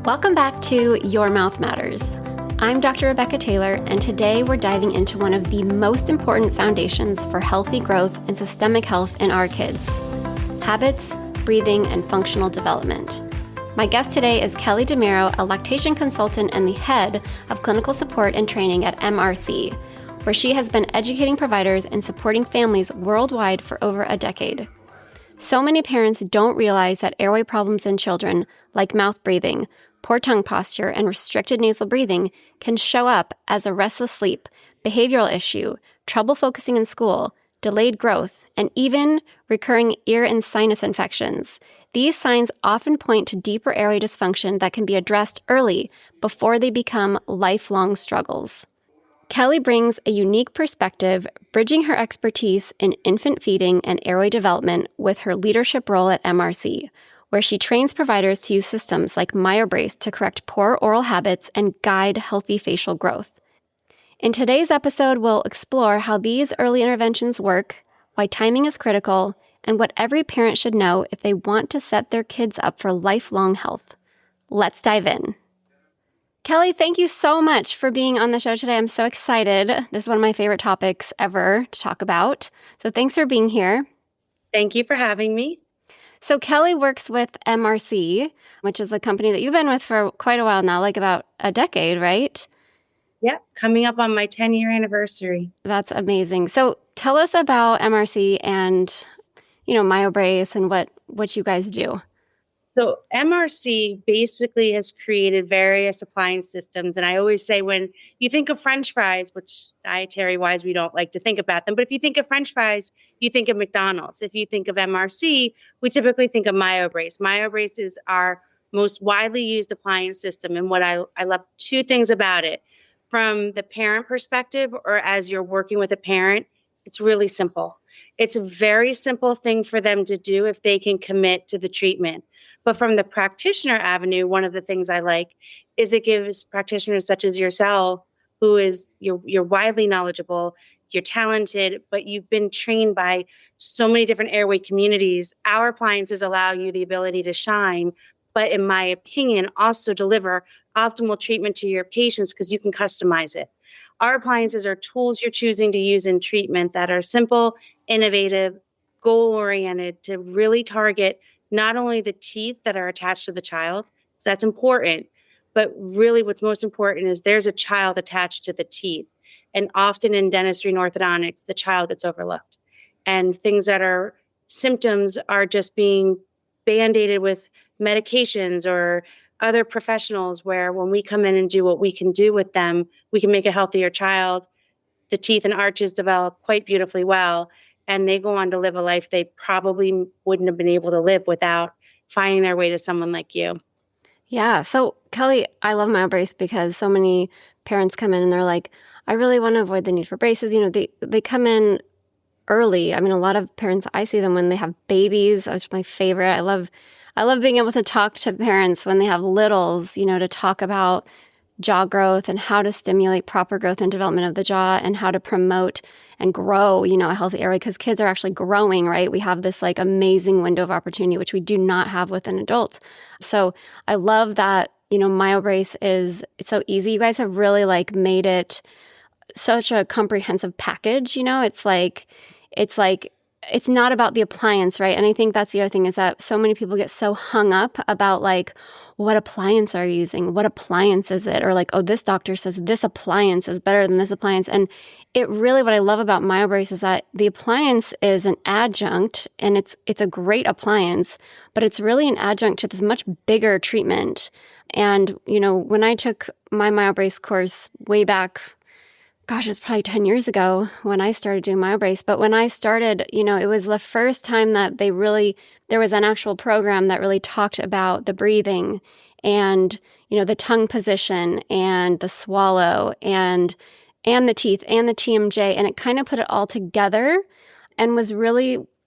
Welcome back to Your Mouth Matters. I'm Dr. Rebecca Taylor, and today we're diving into one of the most important foundations for healthy growth and systemic health in our kids: habits, breathing, and functional development. My guest today is Kelly DeMiro, a lactation consultant and the head of clinical support and training at MRC, where she has been educating providers and supporting families worldwide for over a decade. So many parents don't realize that airway problems in children, like mouth breathing, poor tongue posture, and restricted nasal breathing, can show up as a restless sleep, behavioral issue, trouble focusing in school, delayed growth, and even recurring ear and sinus infections. These signs often point to deeper airway dysfunction that can be addressed early before they become lifelong struggles. Kelly brings a unique perspective, bridging her expertise in infant feeding and airway development with her leadership role at MRC, where she trains providers to use systems like Myobrace to correct poor oral habits and guide healthy facial growth. In today's episode, we'll explore how these early interventions work, why timing is critical, and what every parent should know if they want to set their kids up for lifelong health. Let's dive in. Kelly, thank you so much for being on the show today. I'm so excited. This is one of my favorite topics ever to talk about. So thanks for being here. Thank you for having me. So Kelly works with MRC, which is a company that you've been with for quite a while now, like about a decade, right? Yep, coming up on my 10-year anniversary. That's amazing. So tell us about MRC and, Myobrace and what you guys do. So MRC basically has created various appliance systems. And I always say when you think of French fries, which dietary-wise we don't like to think about them, but if you think of French fries, you think of McDonald's. If you think of MRC, we typically think of Myobrace. Myobrace is our most widely used appliance system. And what I love two things about it. From the parent perspective, or as you're working with a parent, it's really simple. It's a very simple thing for them to do if they can commit to the treatment. But from the practitioner avenue, one of the things I like is it gives practitioners such as yourself, who is you're widely knowledgeable, you're talented, but you've been trained by so many different airway communities. Our appliances allow you the ability to shine, but in my opinion, also deliver optimal treatment to your patients because you can customize it. Our appliances are tools you're choosing to use in treatment that are simple, innovative, goal-oriented to really target not only the teeth that are attached to the child, because that's important, but really what's most important is there's a child attached to the teeth. And often in dentistry and orthodontics, the child gets overlooked. And things that are symptoms are just being band-aided with medications or other professionals, where when we come in and do what we can do with them, we can make a healthier child. The teeth and arches develop quite beautifully well, and they go on to live a life they probably wouldn't have been able to live without finding their way to someone like you. Yeah. So Kelly, I love Myobrace because so many parents come in and they're like, I really want to avoid the need for braces. They come in early. I mean, a lot of parents, I see them when they have babies. That's my favorite. I love being able to talk to parents when they have littles, to talk about jaw growth and how to stimulate proper growth and development of the jaw and how to promote and grow, a healthy airway, because kids are actually growing, right? We have this amazing window of opportunity, which we do not have with an adult. So I love that, Myobrace is so easy. You guys have really made it such a comprehensive package, it's not about the appliance, right? And I think that's the other thing is that so many people get so hung up about what appliance are you using? What appliance is it? Or oh, this doctor says this appliance is better than this appliance. And it really, what I love about Myobrace is that the appliance is an adjunct, and it's a great appliance, but it's really an adjunct to this much bigger treatment. And, when I took my Myobrace course way back, it's probably 10 years ago when I started doing Myobrace. But when I started, it was the first time that there was an actual program that really talked about the breathing and, the tongue position and the swallow and the teeth and the TMJ. And it kind of put it all together and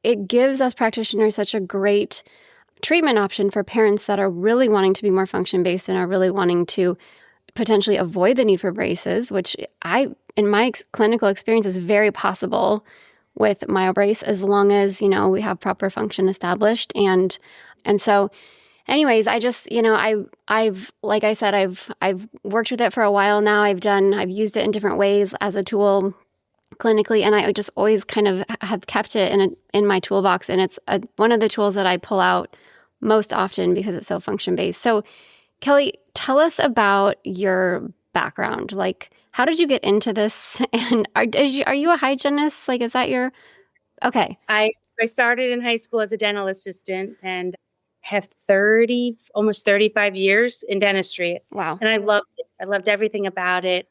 it gives us practitioners such a great treatment option for parents that are really wanting to be more function-based and are really wanting to potentially avoid the need for braces, which in my clinical experience is very possible with Myobrace as long as, we have proper function established. And so anyways, I just, I've, like I said, I've worked with it for a while now. I've used it in different ways as a tool clinically, and I just always kind of have kept it in my toolbox. And it's one of the tools that I pull out most often because it's so function based. So Kelly, tell us about your background. Like, how did you get into this? And are you a hygienist? Like, is that your, okay. I started in high school as a dental assistant and have almost 35 years in dentistry. Wow. And I loved it. I loved everything about it.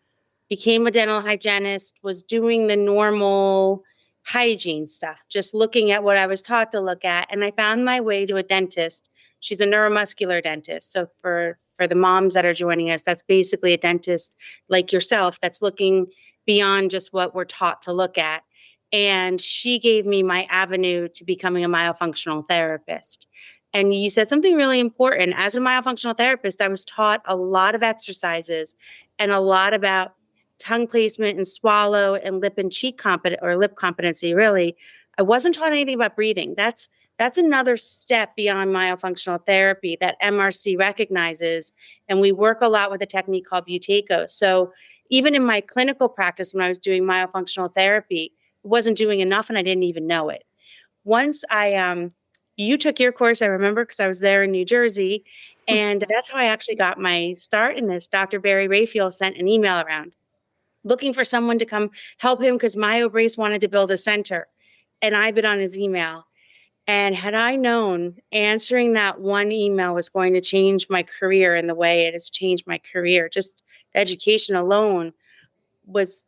Became a dental hygienist, was doing the normal hygiene stuff, just looking at what I was taught to look at. And I found my way to a dentist. She's a neuromuscular dentist. So for the moms that are joining us, that's basically a dentist like yourself that's looking beyond just what we're taught to look at. And she gave me my avenue to becoming a myofunctional therapist. And you said something really important. As a myofunctional therapist, I was taught a lot of exercises and a lot about tongue placement and swallow and lip and cheek lip competency, really. I wasn't taught anything about breathing. That's another step beyond myofunctional therapy that MRC recognizes. And we work a lot with a technique called Buteyko. So even in my clinical practice, when I was doing myofunctional therapy, I wasn't doing enough and I didn't even know it. Once you took your course, I remember, because I was there in New Jersey. And that's how I actually got my start in this. Dr. Barry Rayfield sent an email around looking for someone to come help him because Myobrace wanted to build a center. And I bid on his email. And had I known answering that one email was going to change my career in the way it has changed my career, just the education alone was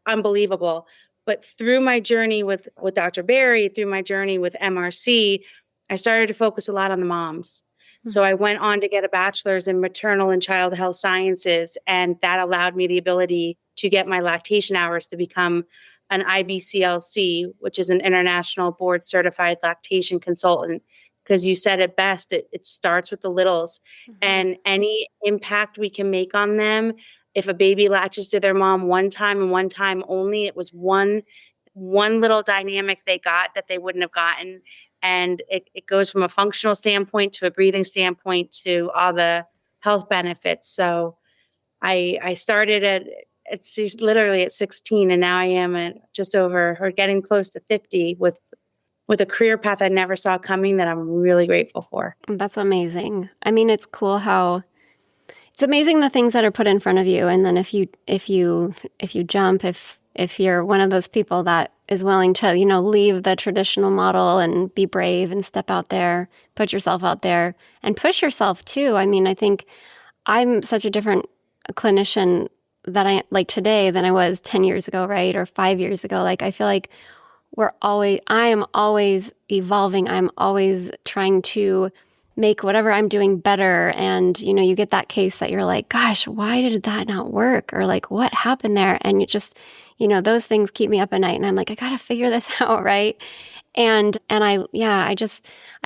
unbelievable. But through my journey with Dr. Barry, through my journey with MRC, I started to focus a lot on the moms. So I went on to get a bachelor's in maternal and child health sciences, and that allowed me the ability to get my lactation hours to become an IBCLC, which is an international board certified lactation consultant. Because you said it best, it starts with the littles, and any impact we can make on them. If a baby latches to their mom one time and one time only, it was one little dynamic they got that they wouldn't have gotten. And it goes from a functional standpoint to a breathing standpoint to all the health benefits. So I started it's literally at 16, and now I am at just over or getting close to 50 with a career path I never saw coming that I'm really grateful for. That's amazing. I mean, it's cool how it's amazing the things that are put in front of you. And then if you jump, if you're one of those people that is willing to, leave the traditional model and be brave and step out there, put yourself out there and push yourself too. I mean, I think I'm such a different clinician that I like today than I was 10 years ago, right? Or 5 years ago. Like, I feel like I am always evolving. I'm always trying to make whatever I'm doing better. And, you get that case that you're like, gosh, why did that not work? Or like, what happened there? And you just, those things keep me up at night. And I'm like, I got to figure this out. Right. And I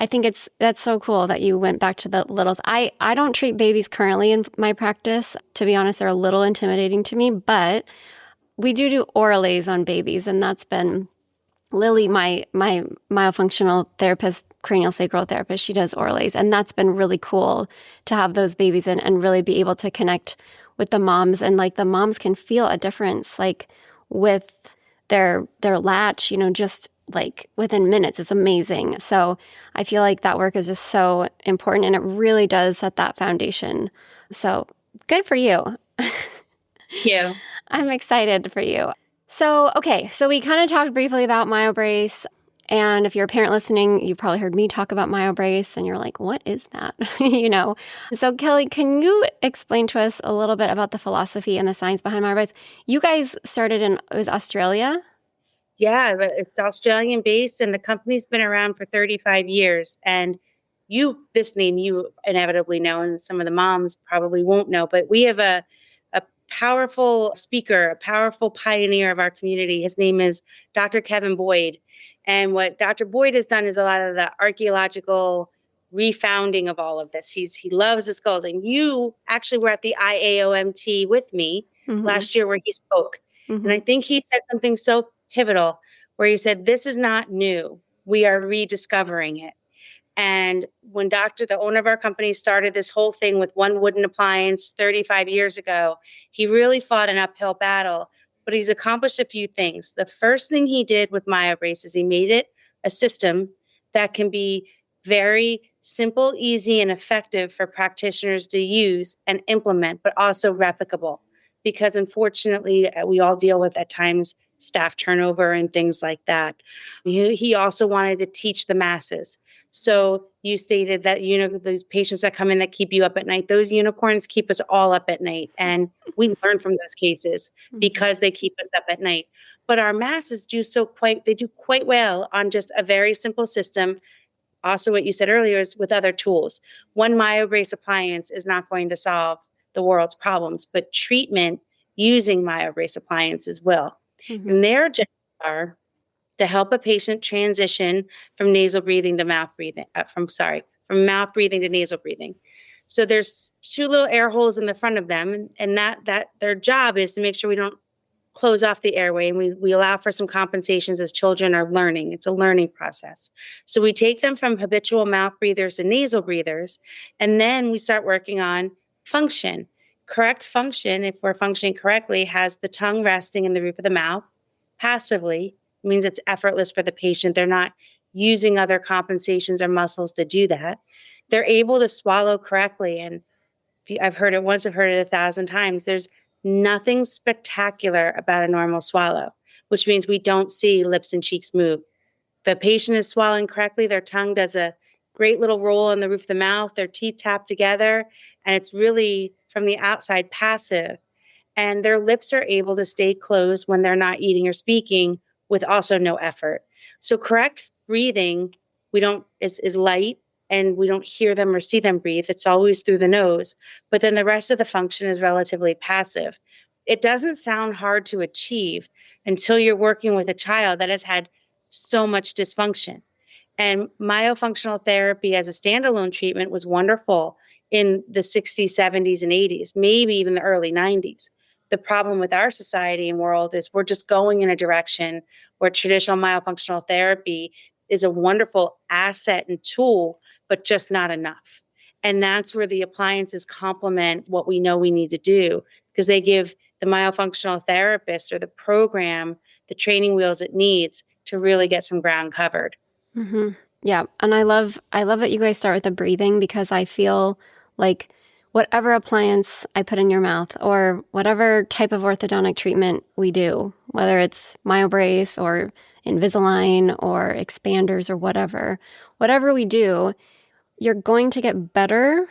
think that's so cool that you went back to the littles. I don't treat babies currently in my practice. To be honest, they're a little intimidating to me, but we do orales on babies. And that's been Lily, my myofunctional therapist, cranial sacral therapist, she does orales. And that's been really cool to have those babies in and really be able to connect with the moms. And like the moms can feel a difference like with their latch, just like within minutes. It's amazing. So I feel like that work is just so important and it really does set that foundation. So good for you. Thank you. I'm excited for you. So we kind of talked briefly about Myobrace. And if you're a parent listening, you've probably heard me talk about Myobrace and you're like, what is that? So Kelly, can you explain to us a little bit about the philosophy and the science behind Myobrace? You guys started it was Australia? Yeah, but it's Australian based and the company's been around for 35 years. And this name you inevitably know, and some of the moms probably won't know, but we have a powerful speaker, a powerful pioneer of our community. His name is Dr. Kevin Boyd. And what Dr. Boyd has done is a lot of the archaeological refounding of all of this. He loves the skulls. And you actually were at the IAOMT with me last year where he spoke. And I think he said something so pivotal where he said, this is not new. We are rediscovering it. And when the owner of our company started this whole thing with one wooden appliance 35 years ago, he really fought an uphill battle, but he's accomplished a few things. The first thing he did with Myobrace is he made it a system that can be very simple, easy, and effective for practitioners to use and implement, but also replicable. Because unfortunately, we all deal with at times staff turnover and things like that. He also wanted to teach the masses. So you stated that, those patients that come in that keep you up at night, those unicorns keep us all up at night. And we learn from those cases because they keep us up at night. But our masses do quite well on just a very simple system. Also, what you said earlier is with other tools. One Myobrace appliance is not going to solve the world's problems, but treatment using Myobrace appliances will. And their objectives are to help a patient transition from nasal breathing to mouth breathing, from mouth breathing to nasal breathing. So there's two little air holes in the front of them, and that their job is to make sure we don't close off the airway, and we allow for some compensations as children are learning. It's a learning process. So we take them from habitual mouth breathers to nasal breathers, and then we start working on function. Correct function, if we're functioning correctly, has the tongue resting in the roof of the mouth passively. It means it's effortless for the patient. They're not using other compensations or muscles to do that. They're able to swallow correctly. And I've heard it once, I've heard it 1,000 times. There's nothing spectacular about a normal swallow, which means we don't see lips and cheeks move. If a patient is swallowing correctly, their tongue does a great little roll on the roof of the mouth, their teeth tap together, and it's really from the outside passive. And their lips are able to stay closed when they're not eating or speaking with also no effort. So correct breathing is light, and we don't hear them or see them breathe. It's always through the nose. But then the rest of the function is relatively passive. It doesn't sound hard to achieve until you're working with a child that has had so much dysfunction. And myofunctional therapy as a standalone treatment was wonderful in the 60s, 70s, and 80s, maybe even the early 90s. The problem with our society and world is we're just going in a direction where traditional myofunctional therapy is a wonderful asset and tool, but just not enough. And that's where the appliances complement what we know we need to do, because they give the myofunctional therapist or the program the training wheels it needs to really get some ground covered. Mm-hmm. Yeah. And I love that you guys start with the breathing, because I feel like whatever appliance I put in your mouth or whatever type of orthodontic treatment we do, whether it's Myobrace or Invisalign or expanders or whatever we do, you're going to get better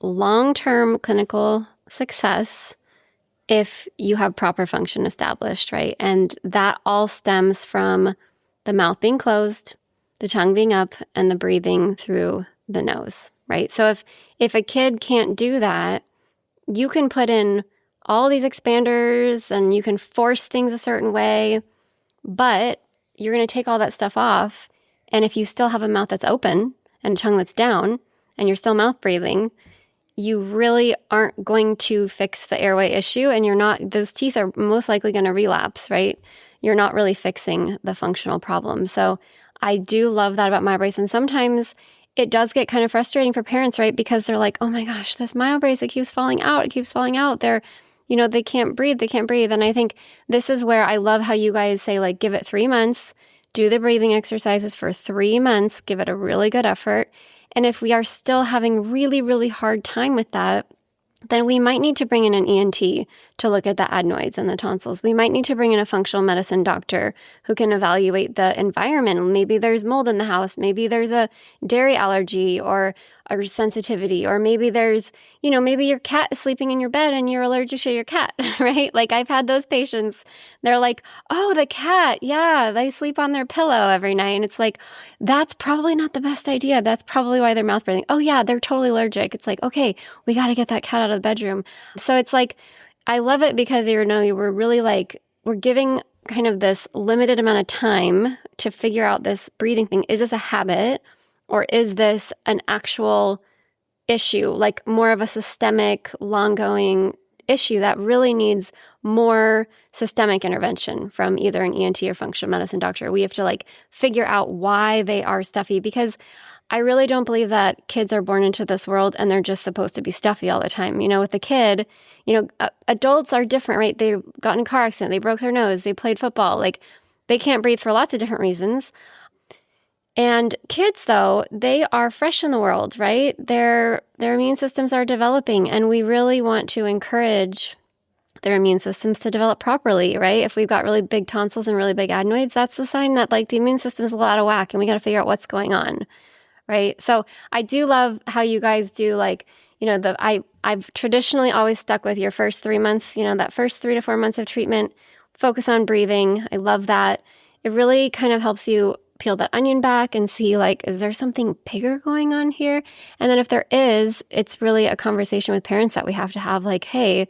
long-term clinical success if you have proper function established, right? And that all stems from the mouth being closed, the tongue being up, and the breathing through the nose, right? So if a kid can't do that, you can put in all these expanders and you can force things a certain way, but you're going to take all that stuff off. And if you still have a mouth that's open and a tongue that's down and you're still mouth breathing, you really aren't going to fix the airway issue, and those teeth are most likely going to relapse, right? You're not really fixing the functional problem. So I do love that about Myobrace. And sometimes it does get kind of frustrating for parents, right? Because they're like, oh my gosh, this Myobrace, it keeps falling out. They're, they can't breathe. And I think this is where I love how you guys say, like, give it 3 months, do the breathing exercises for 3 months, give it a really good effort. And if we are still having really, really hard time with that, then we might need to bring in an ENT to look at the adenoids and the tonsils. We might need to bring in a functional medicine doctor who can evaluate the environment. Maybe there's mold in the house. Maybe there's a dairy allergy or a sensitivity, or maybe there's, maybe your cat is sleeping in your bed and you're allergic to your cat, right? Like, I've had those patients. They're like, oh, the cat. Yeah, they sleep on their pillow every night. And it's like, that's probably not the best idea. That's probably why they're mouth breathing. Oh yeah, they're totally allergic. It's like, okay, we got to get that cat out of the bedroom. So it's like, I love it because, we're really like, we're giving kind of this limited amount of time to figure out this breathing thing. Is this a habit? Or is this an actual issue, like more of a systemic, long-going issue that really needs more systemic intervention from either an ENT or functional medicine doctor? We have to figure out why they are stuffy, because I really don't believe that kids are born into this world and they're just supposed to be stuffy all the time. With a kid, adults are different, right? They got in a car accident, they broke their nose, they played football. Like, they can't breathe for lots of different reasons. And kids, though, they are fresh in the world, right? Their immune systems are developing, and we really want to encourage their immune systems to develop properly, right? If we've got really big tonsils and really big adenoids, that's the sign that the immune system is a lot out of whack, and we got to figure out what's going on, right? So I do love how you guys do I've traditionally always stuck with your first 3 months, that first 3 to 4 months of treatment, focus on breathing. I love that. It really kind of helps you peel that onion back and see, is there something bigger going on here? And then if there is, it's really a conversation with parents that we have to have, hey,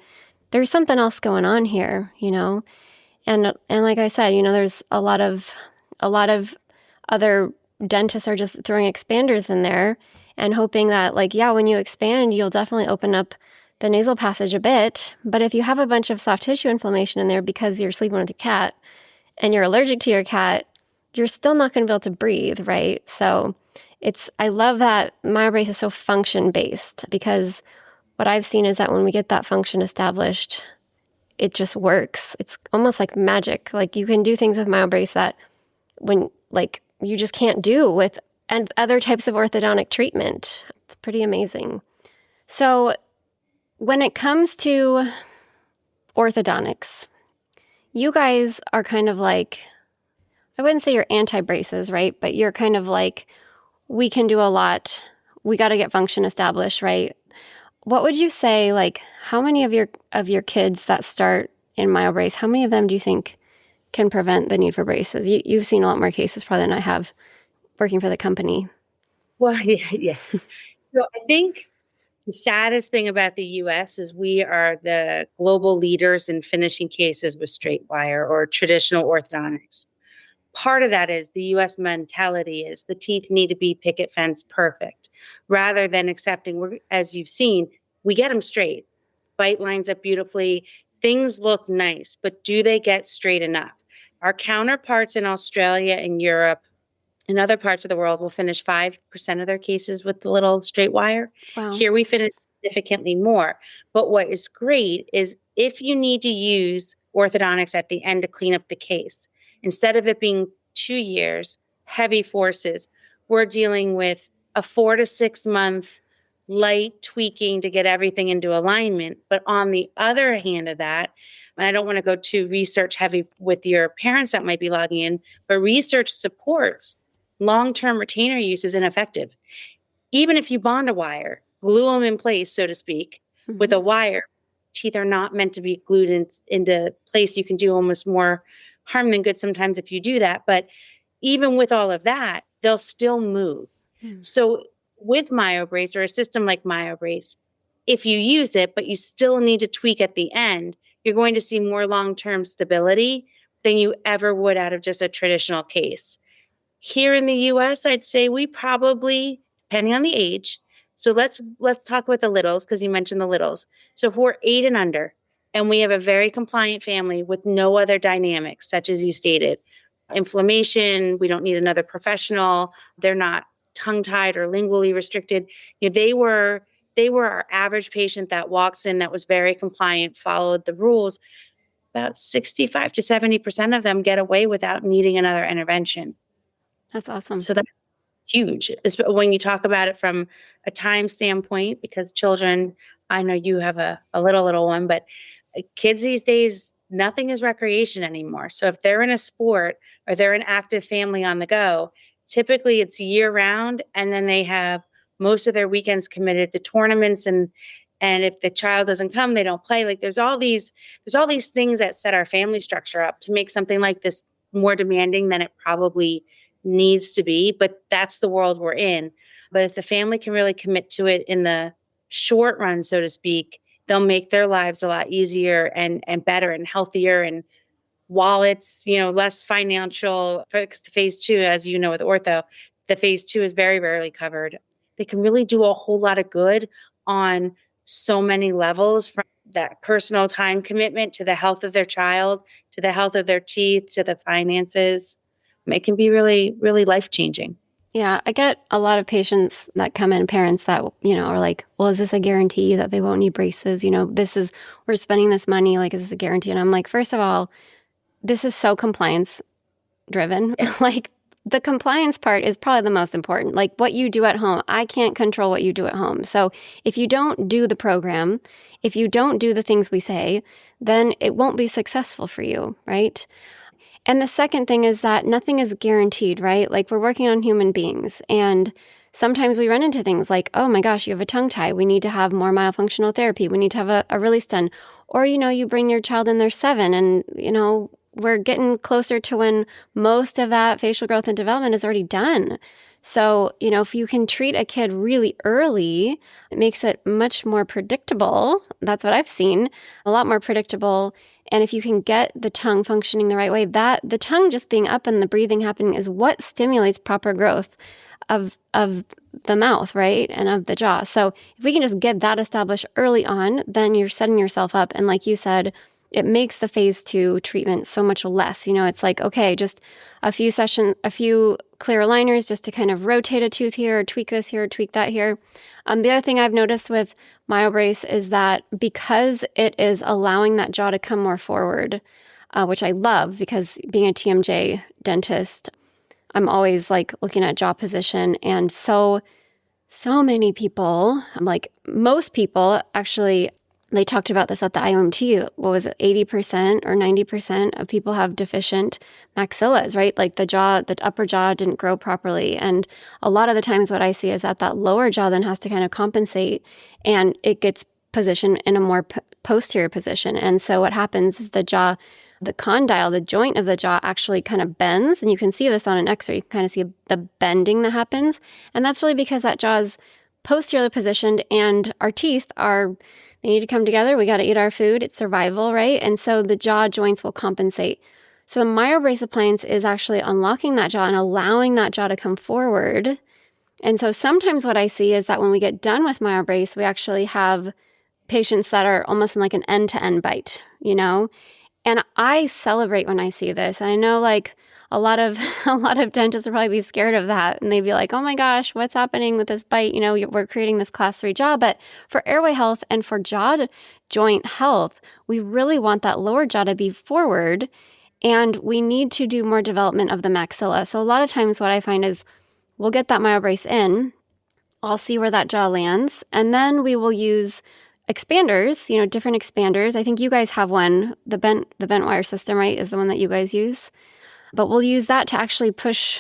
there's something else going on here, And like I said, there's a lot of other dentists are just throwing expanders in there and hoping that, when you expand, you'll definitely open up the nasal passage a bit. But if you have a bunch of soft tissue inflammation in there because you're sleeping with your cat and you're allergic to your cat, you're still not going to be able to breathe, right? So I love that Myobrace is so function-based, because what I've seen is that when we get that function established, it just works. It's almost like magic. You can do things with Myobrace that you just can't do with other types of orthodontic treatment. It's pretty amazing. So when it comes to orthodontics, you guys are kind of I wouldn't say you're anti-braces, right? But you're kind of we can do a lot. We got to get function established, right? What would you say, how many of your kids that start in Myobrace, how many of them do you think can prevent the need for braces? You've seen a lot more cases probably than I have working for the company. Well, yeah. So I think the saddest thing about the U.S. is we are the global leaders in finishing cases with straight wire or traditional orthodontics. Part of that is the U.S. mentality is the teeth need to be picket fence perfect, rather than accepting, as you've seen, we get them straight. Bite lines up beautifully. Things look nice, but do they get straight enough? Our counterparts in Australia and Europe and other parts of the world will finish 5% of their cases with the little straight wire. Wow. Here we finish significantly more. But what is great is if you need to use orthodontics at the end to clean up the case, instead of it being 2 years, heavy forces, we're dealing with a 4 to 6 month light tweaking to get everything into alignment. But on the other hand of that, and I don't want to go too research heavy with your parents that might be logging in, but research supports long-term retainer use is ineffective. Even if you bond a wire, glue them in place, so to speak, with a wire, teeth are not meant to be glued into place. You can do almost more harm than good sometimes if you do that. But even with all of that, they'll still move. So with Myobrace or a system like Myobrace, if you use it, but you still need to tweak at the end, you're going to see more long-term stability than you ever would out of just a traditional case. Here in the US, I'd say we probably, depending on the age, so let's talk about the littles, because you mentioned the littles. So if we're 8 and under, and we have a very compliant family with no other dynamics, such as you stated, inflammation, we don't need another professional, they're not tongue-tied or lingually restricted. They were our average patient that walks in that was very compliant, followed the rules. About 65 to 70% of them get away without needing another intervention. That's awesome. So that's huge. When you talk about it from a time standpoint, because children, I know you have a little one, but kids these days, nothing is recreation anymore. So if they're in a sport or they're an active family on the go, typically it's year round, and then they have most of their weekends committed to tournaments, and if the child doesn't come, they don't play. There's all these things that set our family structure up to make something like this more demanding than it probably needs to be, but that's the world we're in. But if the family can really commit to it in the short run, so to speak, they'll make their lives a lot easier and better and healthier, and wallets, less financial. For phase 2, as you know, with ortho, the phase 2 is very rarely covered. They can really do a whole lot of good on so many levels, from that personal time commitment to the health of their child, to the health of their teeth, to the finances. It can be really, really life-changing. Yeah, I get a lot of patients that come in, parents that, are like, well, is this a guarantee that they won't need braces? We're spending this money, like, is this a guarantee? And I'm like, first of all, this is so compliance driven. Like, the compliance part is probably the most important. Like, what you do at home, I can't control what you do at home. So if you don't do the program, if you don't do the things we say, then it won't be successful for you, right? And the second thing is that nothing is guaranteed, right? Like, we're working on human beings, and sometimes we run into things like, oh my gosh, you have a tongue tie. We need to have more myofunctional therapy. We need to have a release done. Or, you bring your child in, they're 7, and, we're getting closer to when most of that facial growth and development is already done. So, if you can treat a kid really early, it makes it much more predictable. That's what I've seen, a lot more predictable. And if you can get the tongue functioning the right way, that the tongue just being up and the breathing happening is what stimulates proper growth of the mouth, right? And of the jaw. So if we can just get that established early on, then you're setting yourself up. And like you said, it makes the phase 2 treatment so much less. It's like, okay, just a few clear aligners just to kind of rotate a tooth here, or tweak this here, or tweak that here. The other thing I've noticed with Myobrace is that because it is allowing that jaw to come more forward, which I love, because being a TMJ dentist, I'm always like looking at jaw position, and so many people, like most people actually, they talked about this at the IOMT. What was it, 80% or 90% of people have deficient maxillas, right? Like the upper jaw didn't grow properly. And a lot of the times what I see is that lower jaw then has to kind of compensate, and it gets positioned in a more posterior position. And so what happens is the jaw, the condyle, the joint of the jaw actually kind of bends. And you can see this on an x-ray. You can kind of see the bending that happens. And that's really because that jaw is posteriorly positioned, and our teeth they need to come together. We got to eat our food. It's survival, right? And so the jaw joints will compensate. So the Myobrace appliance is actually unlocking that jaw and allowing that jaw to come forward. And so sometimes what I see is that when we get done with Myobrace, we actually have patients that are almost in like an end-to-end bite, And I celebrate when I see this. And I know like a lot of dentists will probably be scared of that. And they'd be like, oh my gosh, what's happening with this bite? We're creating this class 3 jaw. But for airway health and for jaw joint health, we really want that lower jaw to be forward. And we need to do more development of the maxilla. So a lot of times what I find is we'll get that Myobrace in, I'll see where that jaw lands, and then we will use expanders, different expanders. I think you guys have one, the bent wire system, right, is the one that you guys use. But we'll use that to actually push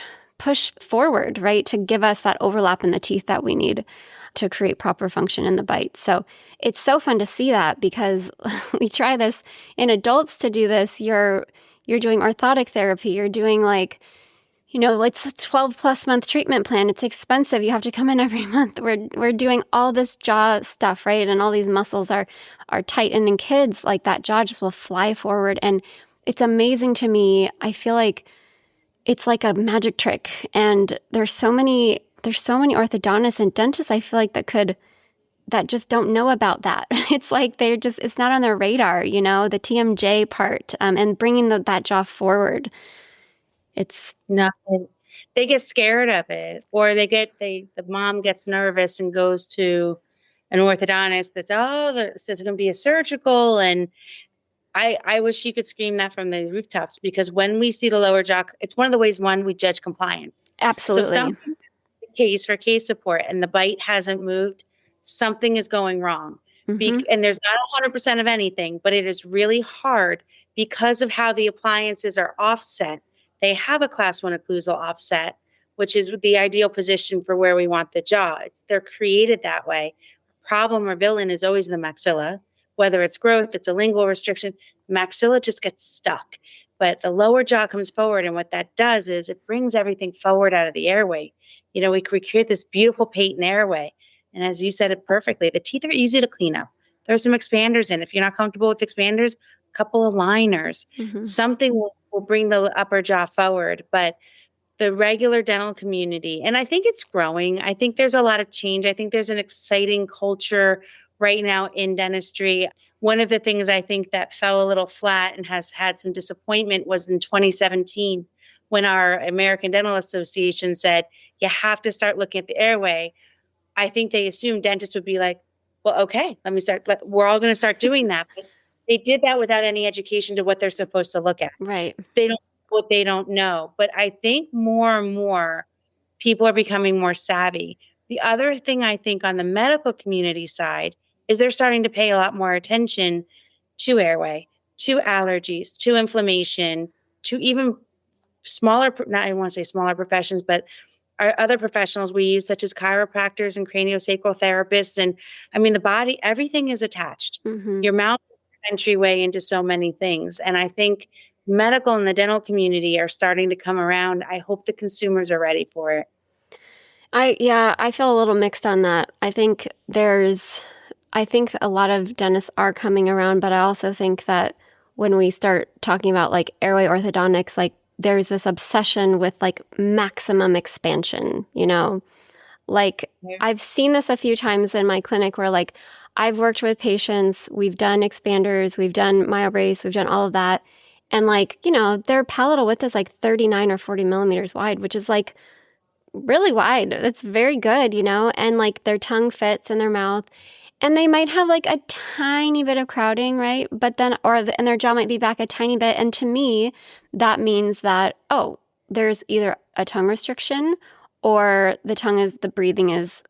forward, right, to give us that overlap in the teeth that we need to create proper function in the bite. So it's so fun to see that, because we try this in adults to do this. You're doing orthodontic therapy. You're doing it's a 12+ month treatment plan. It's expensive. You have to come in every month. We're doing all this jaw stuff, right? And all these muscles are tight. And in kids, like that jaw just will fly forward. And it's amazing to me. I feel like it's like a magic trick. And there's so many orthodontists and dentists I feel like that just don't know about that. It's like it's not on their radar, the TMJ part, and bringing that jaw forward. It's nothing. They get scared of it, or the mom gets nervous and goes to an orthodontist that says, this is going to be a surgical. And I wish you could scream that from the rooftops, because when we see the lower jaw, it's one of the ways, we judge compliance. Absolutely. So if something's the case for case support and the bite hasn't moved, something is going wrong. Mm-hmm. And there's not 100% of anything, but it is really hard because of how the appliances are offset. They have a class 1 occlusal offset, which is the ideal position for where we want the jaw. They're created that way. Problem or villain is always the maxilla. Whether it's growth, it's a lingual restriction, maxilla just gets stuck. But the lower jaw comes forward, and what that does is it brings everything forward out of the airway. We create this beautiful patent airway. And as you said it perfectly, the teeth are easy to clean up. There's some expanders in. If you're not comfortable with expanders, a couple of liners. Mm-hmm. Something will bring the upper jaw forward. But the regular dental community, and I think it's growing. I think there's a lot of change. I think there's an exciting culture right now in dentistry. One of the things I think that fell a little flat and has had some disappointment was in 2017 when our American Dental Association said, you have to start looking at the airway. I think they assumed dentists would be like, well, okay, we're all going to start doing that. But they did that without any education to what they're supposed to look at. Right. They don't know what they don't know. But I think more and more people are becoming more savvy. The other thing I think on the medical community side is they're starting to pay a lot more attention to airway, to allergies, to inflammation, to even smaller, not I want to say smaller professions, but our other professionals we use, such as chiropractors and craniosacral therapists. And I mean, the body, everything is attached. Mm-hmm. Your mouth is an entryway into so many things. And I think medical and the dental community are starting to come around. I hope the consumers are ready for it. I feel a little mixed on that. I think a lot of dentists are coming around, but I also think that when we start talking about like airway orthodontics, like there's this obsession with like maximum expansion, like I've seen this a few times in my clinic where like I've worked with patients, we've done expanders, we've done Myobrace, we've done all of that. And like, their palatal width is like 39 or 40 millimeters wide, which is like really wide. It's very good, and like their tongue fits in their mouth. And they might have like a tiny bit of crowding, right? But then, and their jaw might be back a tiny bit. And to me, that means that, there's either a tongue restriction or the breathing is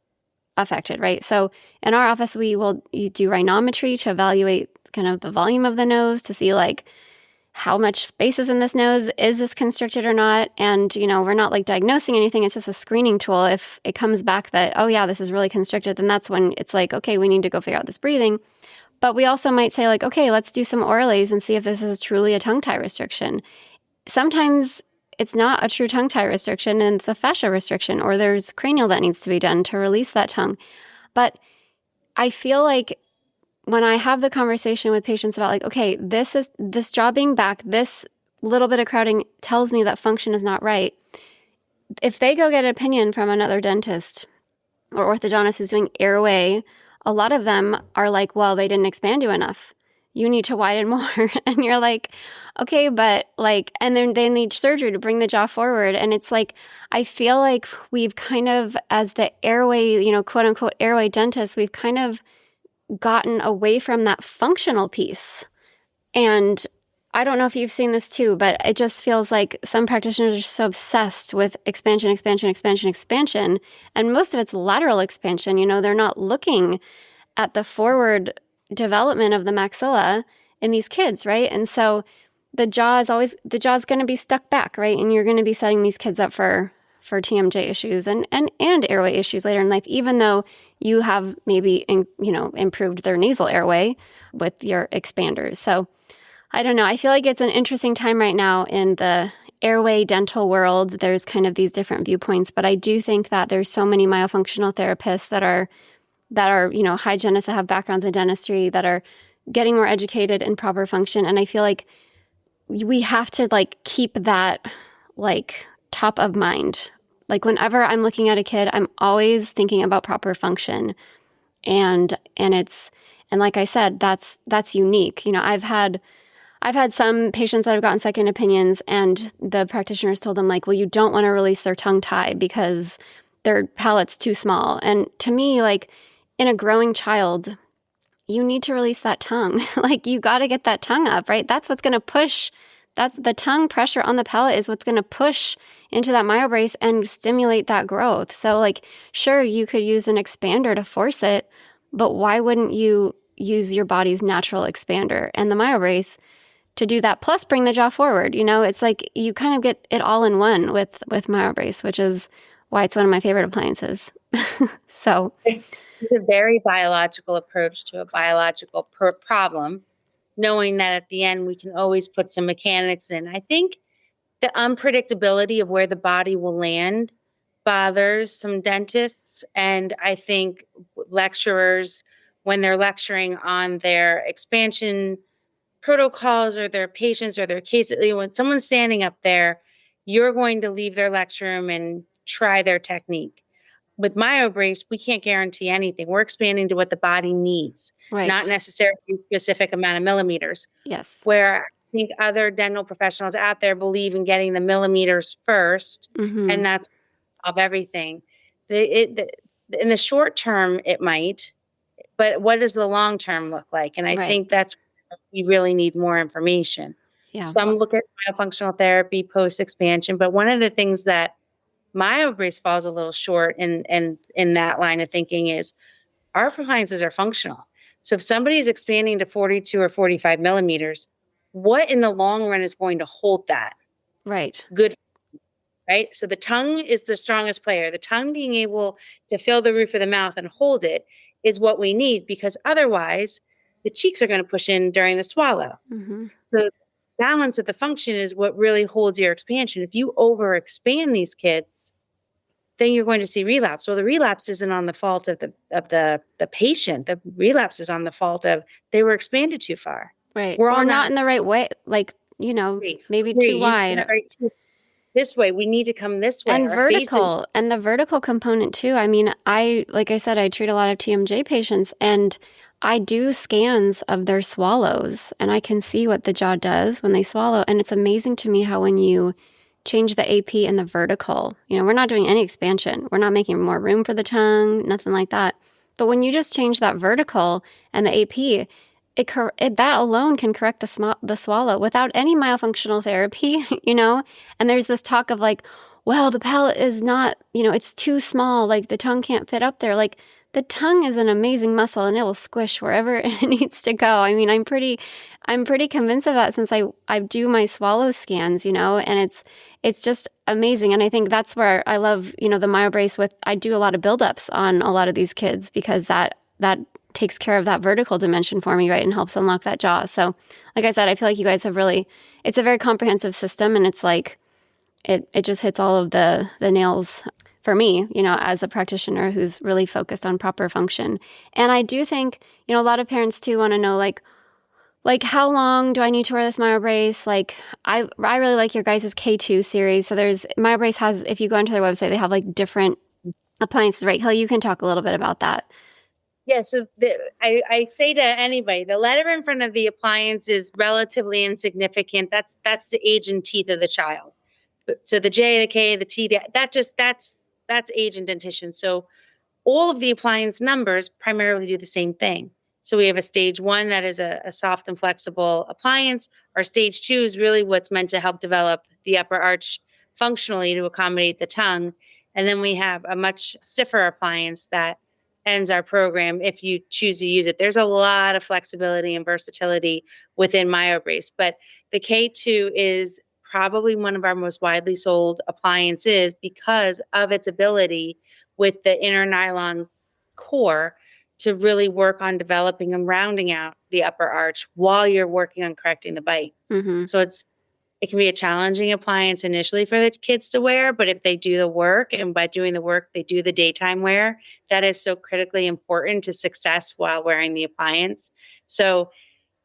affected, right? So in our office, you do rhinometry to evaluate kind of the volume of the nose to see like how much space is in this nose. Is this constricted or not? And, we're not like diagnosing anything. It's just a screening tool. If it comes back that, oh yeah, this is really constricted, then that's when it's like, okay, we need to go figure out this breathing. But we also might say like, okay, let's do some orales and see if this is truly a tongue tie restriction. Sometimes it's not a true tongue tie restriction and it's a fascia restriction, or there's cranial that needs to be done to release that tongue. But I feel like when I have the conversation with patients about like, okay, this jaw being back, this little bit of crowding tells me that function is not right. If they go get an opinion from another dentist or orthodontist who's doing airway, a lot of them are like, well, they didn't expand you enough. You need to widen more. And you're like, okay, but like, and then they need surgery to bring the jaw forward. And it's like, I feel like we've kind of, as the airway, quote unquote airway dentists, we've kind of gotten away from that functional piece. And I don't know if you've seen this too, but it just feels like some practitioners are so obsessed with expansion. And most of it's lateral expansion. They're not looking at the forward development of the maxilla in these kids, right? And so the jaw is going to be stuck back, right? And you're going to be setting these kids up for TMJ issues and airway issues later in life, even though you have maybe, improved their nasal airway with your expanders. So I don't know. I feel like it's an interesting time right now in the airway dental world. There's kind of these different viewpoints, but I do think that there's so many myofunctional therapists that are hygienists that have backgrounds in dentistry that are getting more educated in proper function. And I feel like we have to like keep that like top of mind. Like whenever I'm looking at a kid, I'm always thinking about proper function. And like I said, that's unique. I've had some patients that have gotten second opinions and the practitioners told them like, well, you don't want to release their tongue tie because their palate's too small. And to me, like in a growing child, you need to release that tongue. Like you got to get that tongue up, right? That's what's going to push. That's the tongue pressure on the palate is what's going to push into that Myobrace and stimulate that growth. So like, sure, you could use an expander to force it, but why wouldn't you use your body's natural expander and the Myobrace to do that? Plus bring the jaw forward. It's like you kind of get it all in one with Myobrace, which is why it's one of my favorite appliances. So it's a very biological approach to a biological problem, knowing that at the end we can always put some mechanics in. I think the unpredictability of where the body will land bothers some dentists, and I think lecturers, when they're lecturing on their expansion protocols or their patients or their cases, when someone's standing up there, you're going to leave their lecture room and try their technique. With Myobrace, we can't guarantee anything. We're expanding to what the body needs, right. Not necessarily a specific amount of millimeters. Yes. Where I think other dental professionals out there believe in getting the millimeters first, mm-hmm. and that's of everything. In the short term, it might, but what does the long term look like? And I Right. think that's where we really need more information. Yeah. Some look at myofunctional therapy post expansion, but one of the things that Myobrace falls a little short in that line of thinking is our appliances are functional. So if somebody is expanding to 42 or 45 millimeters, what in the long run is going to hold that? Right. Good, right? So the tongue is the strongest player. The tongue being able to fill the roof of the mouth and hold it is what we need, because otherwise the cheeks are going to push in during the swallow. Mm-hmm. So balance of the function is what really holds your expansion. If you overexpand these kids, then you're going to see relapse. Well, the relapse isn't on the fault of the patient. The relapse is on the fault of they were expanded too far. Right. We're Or all not in the right way, like, maybe too You said wide. it right. This way, we need to come this way. And Our vertical, and the vertical component too. I mean, like I said, I treat a lot of TMJ patients, and I do scans of their swallows, and I can see what the jaw does when they swallow. And it's amazing to me how when you change the AP and the vertical, we're not doing any expansion. We're not making more room for the tongue, nothing like that. But when you just change that vertical and the AP, that alone can correct the swallow without any myofunctional therapy, And there's this talk of like, well, the palate is not, it's too small, like the tongue can't fit up there. Like the tongue is an amazing muscle and it will squish wherever it needs to go. I mean, I'm pretty convinced of that since I do my swallow scans, and it's just amazing. And I think that's where I love, the Myobrace I do a lot of buildups on a lot of these kids because that takes care of that vertical dimension for me, right, and helps unlock that jaw. So like I said, I feel like you guys have it's a very comprehensive system, and it's like it just hits all of the nails for me, as a practitioner who's really focused on proper function. And I do think, a lot of parents too want to know like how long do I need to wear this Myobrace? Like I really like your guys' K2 series. So Myobrace has, if you go onto their website, they have like different appliances, right? Hill, you can talk a little bit about that. Yeah, so I say to anybody, the letter in front of the appliance is relatively insignificant. That's the age and teeth of the child. So the J, the K, the T, that's age and dentition. So all of the appliance numbers primarily do the same thing. So we have a stage 1 that is a soft and flexible appliance. Our stage 2 is really what's meant to help develop the upper arch functionally to accommodate the tongue. And then we have a much stiffer appliance that ends our program if you choose to use it. There's a lot of flexibility and versatility within Myobrace, but the K2 is probably one of our most widely sold appliances because of its ability with the inner nylon core to really work on developing and rounding out the upper arch while you're working on correcting the bite. Mm-hmm. So it can be a challenging appliance initially for the kids to wear, but if they do the work, and by doing the work, they do the daytime wear, that is so critically important to success while wearing the appliance. So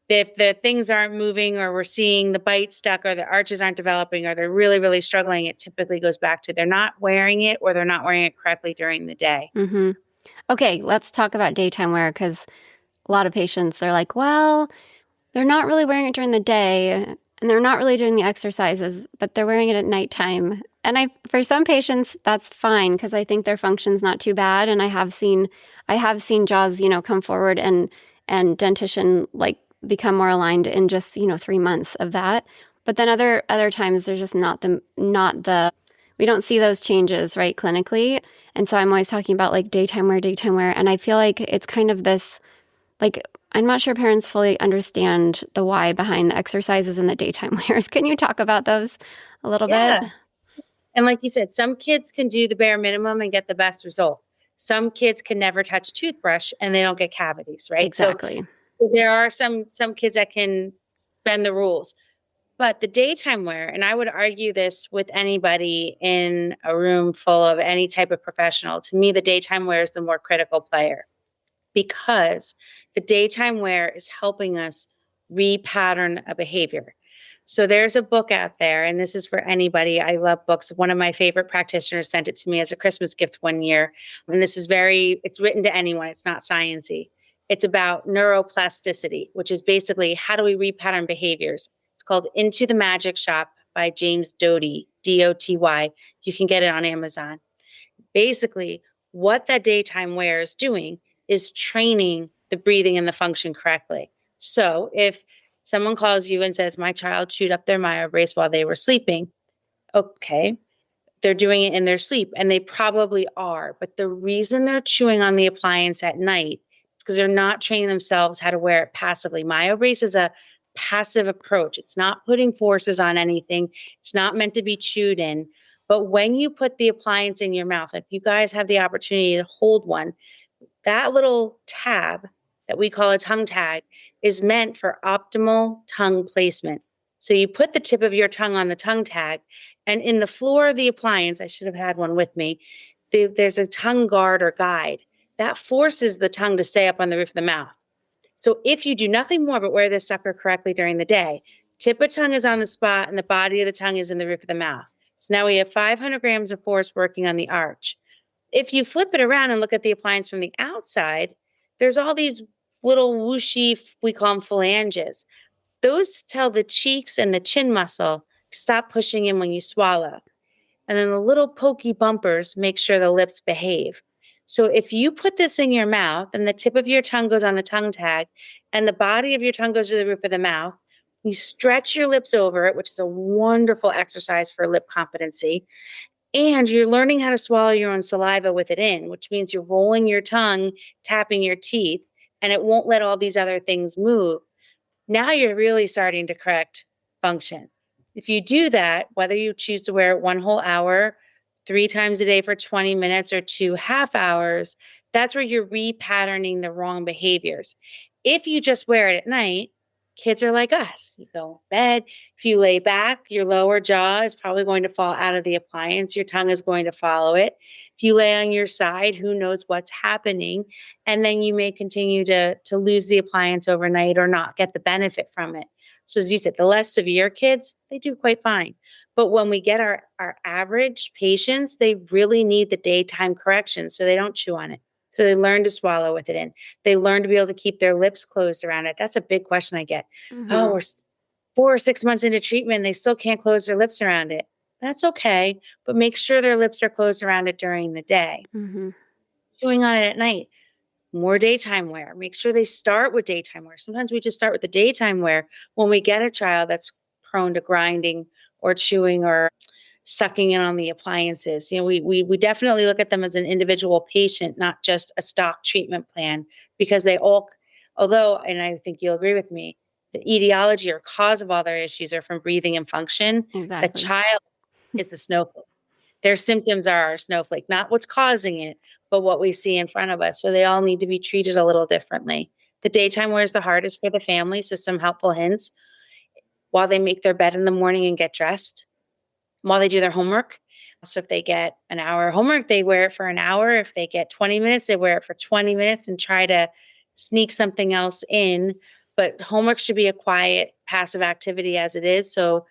if the things aren't moving, or we're seeing the bite stuck, or the arches aren't developing, or they're really, really struggling, it typically goes back to they're not wearing it, or they're not wearing it correctly during the day. Mm-hmm. Okay, let's talk about daytime wear, because a lot of patients, they're like, well, they're not really wearing it during the day, and they're not really doing the exercises, but they're wearing it at nighttime. And for some patients, that's fine because I think their function's not too bad. And I have seen jaws, come forward and dentition like become more aligned in just 3 months of that. But then other times there's just not the we don't see those changes, right, clinically. And so I'm always talking about like daytime wear, and I feel like it's kind of this like. I'm not sure parents fully understand the why behind the exercises and the daytime wears. Can you talk about those a little bit? And like you said, some kids can do the bare minimum and get the best result. Some kids can never touch a toothbrush and they don't get cavities, right? Exactly. So there are some kids that can bend the rules. But the daytime wear, and I would argue this with anybody in a room full of any type of professional, to me, the daytime wear is the more critical player, because the daytime wear is helping us repattern a behavior. So there's a book out there, and this is for anybody. I love books. One of my favorite practitioners sent it to me as a Christmas gift one year. And this is it's written to anyone. It's not sciencey. It's about neuroplasticity, which is basically how do we repattern behaviors. It's called Into the Magic Shop by James Doty, Doty. You can get it on Amazon. Basically, what that daytime wear is doing is training the breathing and the function correctly. So if someone calls you and says, my child chewed up their Myobrace while they were sleeping, okay, they're doing it in their sleep, and they probably are. But the reason they're chewing on the appliance at night is because they're not training themselves how to wear it passively. Myobrace is a passive approach. It's not putting forces on anything. It's not meant to be chewed in. But when you put the appliance in your mouth, if you guys have the opportunity to hold one, that little tab that we call a tongue tag is meant for optimal tongue placement. So you put the tip of your tongue on the tongue tag, and in the floor of the appliance, I should have had one with me, there's a tongue guard or guide that forces the tongue to stay up on the roof of the mouth. So if you do nothing more but wear this sucker correctly during the day, tip of tongue is on the spot and the body of the tongue is in the roof of the mouth. So now we have 500 grams of force working on the arch. If you flip it around and look at the appliance from the outside, there's all these little whooshy, we call them phalanges. Those tell the cheeks and the chin muscle to stop pushing in when you swallow. And then the little pokey bumpers make sure the lips behave. So if you put this in your mouth and the tip of your tongue goes on the tongue tag and the body of your tongue goes to the roof of the mouth, you stretch your lips over it, which is a wonderful exercise for lip competency. And you're learning how to swallow your own saliva with it in, which means you're rolling your tongue, tapping your teeth, and it won't let all these other things move. Now you're really starting to correct function. If you do that, whether you choose to wear it 1 whole hour, 3 times a day for 20 minutes, or 2 half hours, that's where you're repatterning the wrong behaviors. If you just wear it at night, kids are like us. You go in bed. If you lay back, your lower jaw is probably going to fall out of the appliance. Your tongue is going to follow it. If you lay on your side, who knows what's happening? And then you may continue to lose the appliance overnight or not get the benefit from it. So as you said, the less severe kids, they do quite fine. But when we get our average patients, they really need the daytime correction so they don't chew on it. So they learn to swallow with it in. They learn to be able to keep their lips closed around it. That's a big question I get. Mm-hmm. Oh, we're 4 or 6 months into treatment, they still can't close their lips around it. That's okay, but make sure their lips are closed around it during the day. Mm-hmm. Chewing on it at night, more daytime wear. Make sure they start with daytime wear. Sometimes we just start with the daytime wear when we get a child that's prone to grinding or chewing or sucking in on the appliances. You know, we definitely look at them as an individual patient, not just a stock treatment plan, because they all, although, and I think you'll agree with me, the etiology or cause of all their issues are from breathing and function. Exactly. The child is the snowflake. Their symptoms are our snowflake, not what's causing it, but what we see in front of us. So they all need to be treated a little differently. The daytime wear is the hardest for the family. So some helpful hints while they make their bed in the morning and get dressed, while they do their homework. So if they get an hour homework, they wear it for an hour. If they get 20 minutes, they wear it for 20 minutes and try to sneak something else in. But homework should be a quiet, passive activity as it is. So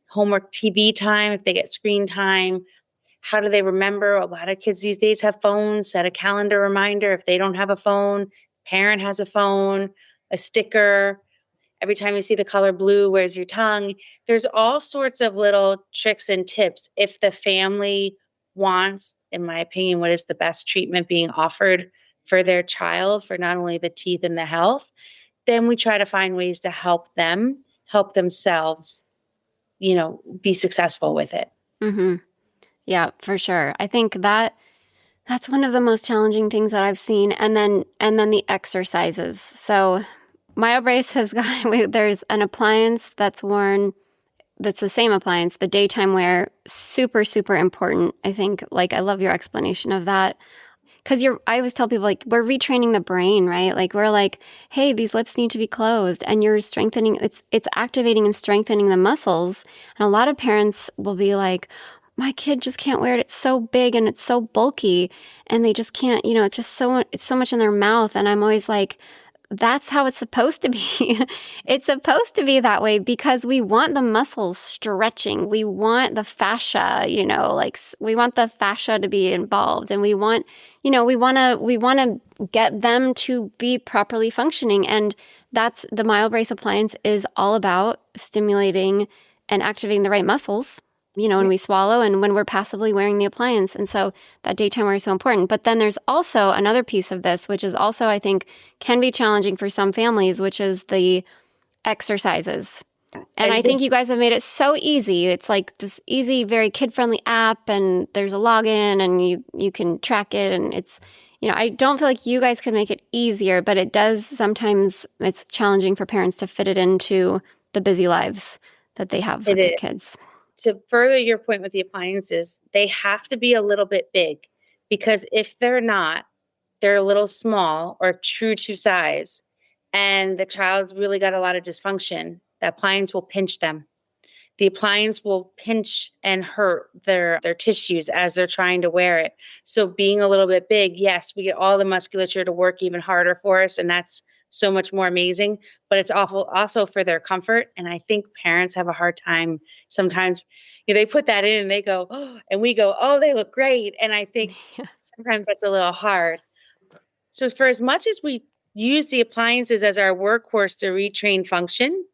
homework TV time, if they get screen time, how do they remember? A lot of kids these days have phones. Set a calendar reminder. If they don't have a phone, parent has a phone, a sticker. Every time you see the color blue, where's your tongue? There's all sorts of little tricks and tips. If the family wants, in my opinion, what is the best treatment being offered for their child, for not only the teeth and the health, then we try to find ways to help them, help themselves, you know, be successful with it. Mm-hmm. Yeah, for sure. I think that's one of the most challenging things that I've seen. And then the exercises. So Myobrace has got, there's an appliance that's worn, that's the same appliance, the daytime wear, super, super important. I think, like, I love your explanation of that. Because I always tell people, like, we're retraining the brain, right? Like, we're like, hey, these lips need to be closed, and you're strengthening, it's activating and strengthening the muscles. And a lot of parents will be like, my kid just can't wear it. It's so big and it's so bulky, and they just can't, it's so much in their mouth. And I'm always like, that's how it's supposed to be. It's supposed to be that way because we want the muscles stretching. We want the fascia, we want the fascia to be involved, and we want to get them to be properly functioning. And that's the Myobrace appliance is all about stimulating and activating the right muscles when we swallow and when we're passively wearing the appliance. And so that daytime wear is so important. But then there's also another piece of this, which is also, I think, can be challenging for some families, which is the exercises. And I think you guys have made it so easy. It's like this easy, very kid-friendly app, and there's a login, and you can track it. And it's, I don't feel like you guys could make it easier, but it does sometimes, it's challenging for parents to fit it into the busy lives that they have with their kids. To further your point with the appliances, they have to be a little bit big, because if they're not, they're a little small or true to size, and the child's really got a lot of dysfunction, the appliance will pinch them. The appliance will pinch and hurt their tissues as they're trying to wear it. So being a little bit big, yes, we get all the musculature to work even harder for us, and that's so much more amazing, but it's awful also for their comfort. And I think parents have a hard time sometimes. They put that in and they go, oh, and we go, oh, they look great. And I think sometimes that's a little hard. So for as much as we use the appliances as our workhorse to retrain function,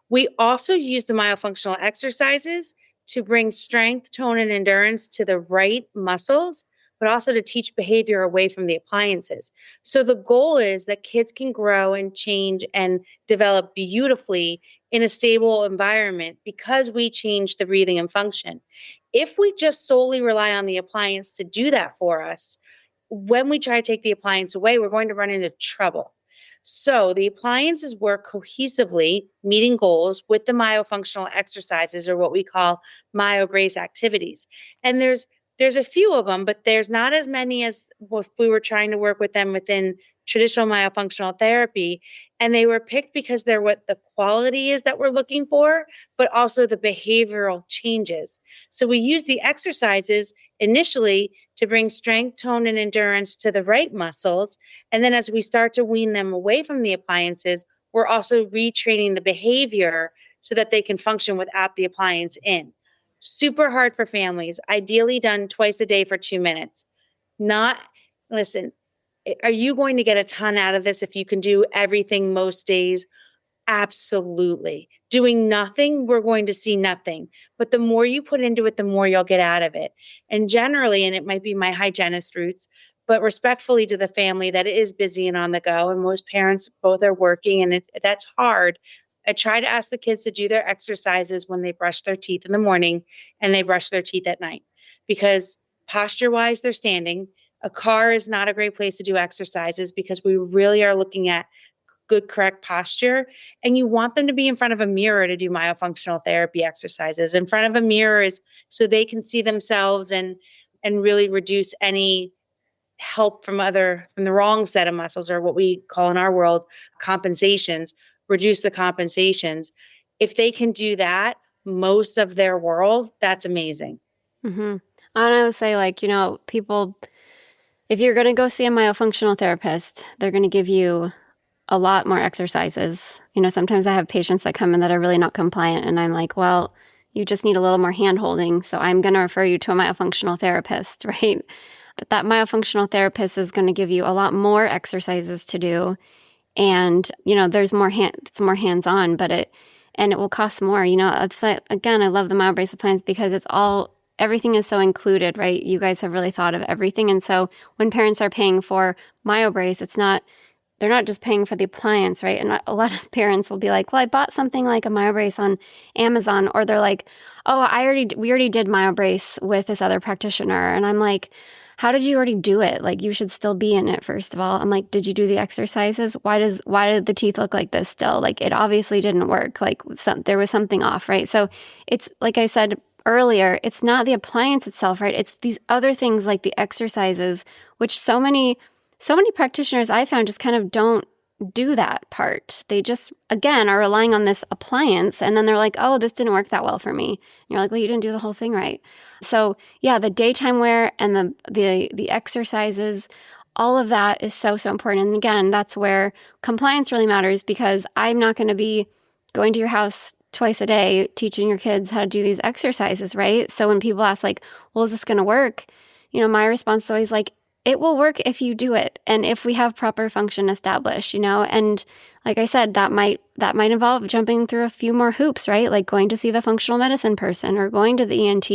we also use the myofunctional exercises to bring strength, tone, and endurance to the right muscles, but also to teach behavior away from the appliances. So the goal is that kids can grow and change and develop beautifully in a stable environment because we change the breathing and function. If we just solely rely on the appliance to do that for us, when we try to take the appliance away, we're going to run into trouble. So the appliances work cohesively, meeting goals with the myofunctional exercises, or what we call Myobrace activities. And there's a few of them, but there's not as many as if we were trying to work with them within traditional myofunctional therapy. And they were picked because they're what the quality is that we're looking for, but also the behavioral changes. So we use the exercises initially to bring strength, tone, and endurance to the right muscles. And then as we start to wean them away from the appliances, we're also retraining the behavior so that they can function without the appliance in. Super hard for families, ideally done twice a day for 2 minutes. Listen, are you going to get a ton out of this if you can do everything most days? Absolutely. Doing nothing, we're going to see nothing. But the more you put into it, the more you'll get out of it. And generally, and it might be my hygienist roots, but respectfully to the family that is busy and on the go, and most parents both are working, and that's hard. I try to ask the kids to do their exercises when they brush their teeth in the morning and they brush their teeth at night, because posture-wise, they're standing. A car is not a great place to do exercises because we really are looking at good, correct posture. And you want them to be in front of a mirror to do myofunctional therapy exercises. In front of a mirror is so they can see themselves and really reduce any help from the wrong set of muscles, or what we call in our world compensations. Reduce the compensations. If they can do that most of their world, that's amazing. Mm-hmm. And I would say, people, if you're going to go see a myofunctional therapist, they're going to give you a lot more exercises. Sometimes I have patients that come in that are really not compliant, and I'm like, well, you just need a little more hand holding, so I'm going to refer you to a myofunctional therapist, right? But that myofunctional therapist is going to give you a lot more exercises to do. And, there's it's more hands-on, but it will cost more. It's like, again, I love the Myobrace appliance because everything is so included, right? You guys have really thought of everything. And so when parents are paying for Myobrace, they're not just paying for the appliance, right? And a lot of parents will be like, well, I bought something like a Myobrace on Amazon, or they're like, oh, we already did Myobrace with this other practitioner. And I'm like, how did you already do it? Like, you should still be in it, first of all. I'm like, did you do the exercises? Why did the teeth look like this still? Like, it obviously didn't work. Like, there was something off, right? So it's, like I said earlier, it's not the appliance itself, right? It's these other things like the exercises, which so many practitioners I found just kind of don't do that part. They just, again, are relying on this appliance, and then they're like, oh, this didn't work that well for me. And you're like, well, you didn't do the whole thing right. So yeah, the daytime wear and the exercises, all of that is so, so important. And again, that's where compliance really matters, because I'm not going to be going to your house twice a day teaching your kids how to do these exercises, right? So when people ask like, well, is this going to work? My response is always like, it will work if you do it and if we have proper function established, and like I said, that might involve jumping through a few more hoops, right? Like going to see the functional medicine person or going to the ENT.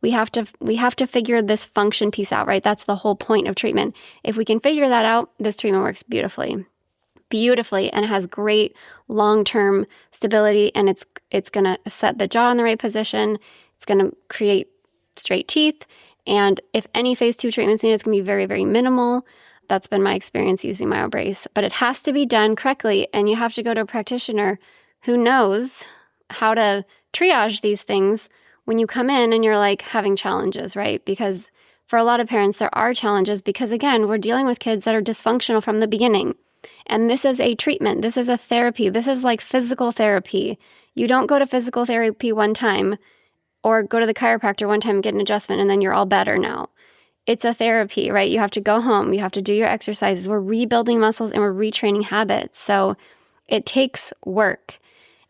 We have to figure this function piece out, right? That's the whole point of treatment. If we can figure that out, this treatment works beautifully and has great long-term stability, and it's going to set the jaw in the right position. It's going to create straight teeth. And if any phase 2 treatments needed, it's going to be very, very minimal. That's been my experience using Myobrace. But it has to be done correctly, and you have to go to a practitioner who knows how to triage these things when you come in and you're like having challenges, right? Because for a lot of parents, there are challenges because, again, we're dealing with kids that are dysfunctional from the beginning. And this is a treatment. This is a therapy. This is like physical therapy. You don't go to physical therapy one time or go to the chiropractor one time and get an adjustment and then you're all better now. It's a therapy, right? You have to go home. You have to do your exercises. We're rebuilding muscles and we're retraining habits. So it takes work.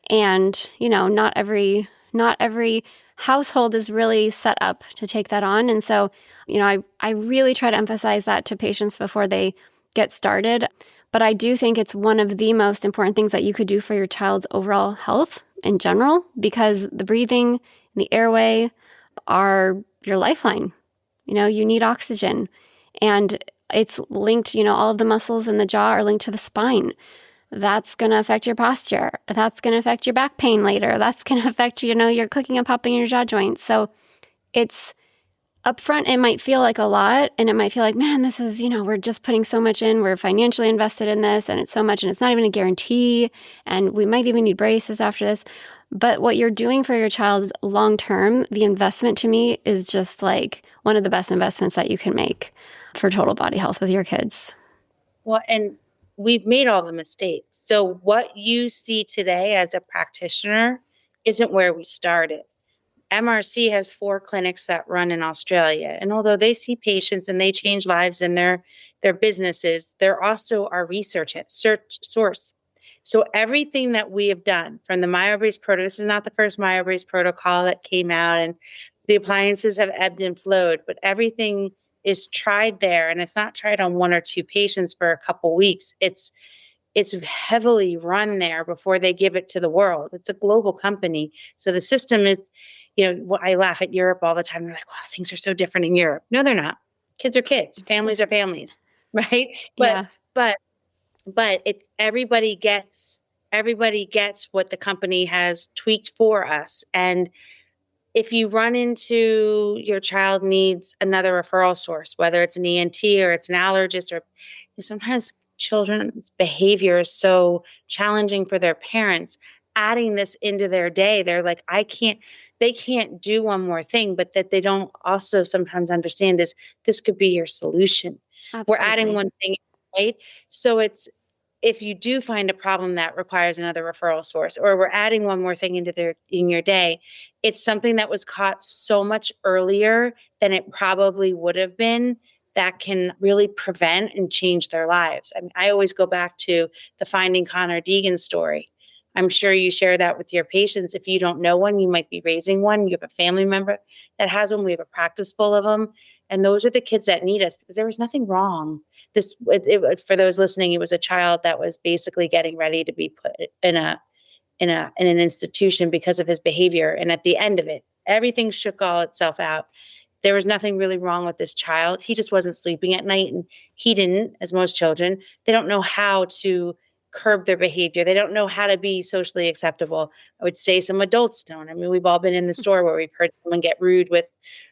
And, not every household is really set up to take that on. And so, I really try to emphasize that to patients before they get started. But I do think it's one of the most important things that you could do for your child's overall health in general, because the breathing and the airway are your lifeline. You need oxygen. And it's linked, all of the muscles in the jaw are linked to the spine. That's going to affect your posture. That's going to affect your back pain later. That's going to affect, your clicking and popping in your jaw joints. So it's upfront, it might feel like a lot, and it might feel like, man, this is, we're just putting so much in. We're financially invested in this, and it's so much, and it's not even a guarantee, and we might even need braces after this. But what you're doing for your child long term, the investment to me is just like one of the best investments that you can make for total body health with your kids. Well, and we've made all the mistakes. So what you see today as a practitioner isn't where we started. MRC has 4 clinics that run in Australia. And although they see patients and they change lives in their businesses, they're also our research source. So everything that we have done from the Myobrace protocol, this is not the first Myobrace protocol that came out, and the appliances have ebbed and flowed, but everything is tried there. And it's not tried on 1 or 2 patients for a couple weeks. It's heavily run there before they give it to the world. It's a global company. So the system is, I laugh at Europe all the time. They're like, wow, things are so different in Europe. No, they're not. Kids are kids. Families are families, right? But it's everybody gets what the company has tweaked for us. And if you run into your child needs another referral source, whether it's an ENT or it's an allergist, or sometimes children's behavior is so challenging for their parents, adding this into their day, they're like, they can't do one more thing, but that they don't also sometimes understand is this could be your solution. Absolutely. We're adding one thing, right? So if you do find a problem that requires another referral source, or we're adding one more thing in your day, it's something that was caught so much earlier than it probably would have been that can really prevent and change their lives. I mean, I always go back to the Finding Connor Deegan story. I'm sure you share that with your patients. If you don't know one, you might be raising one. You have a family member that has one. We have a practice full of them. And those are the kids that need us because there was nothing wrong. For those listening, it was a child that was basically getting ready to be put in an institution because of his behavior. And at the end of it, everything shook all itself out. There was nothing really wrong with this child. He just wasn't sleeping at night, and he didn't, as most children. They don't know how to curb their behavior. They don't know how to be socially acceptable. I would say some adults don't. I mean, we've all been in the store where we've heard someone get rude with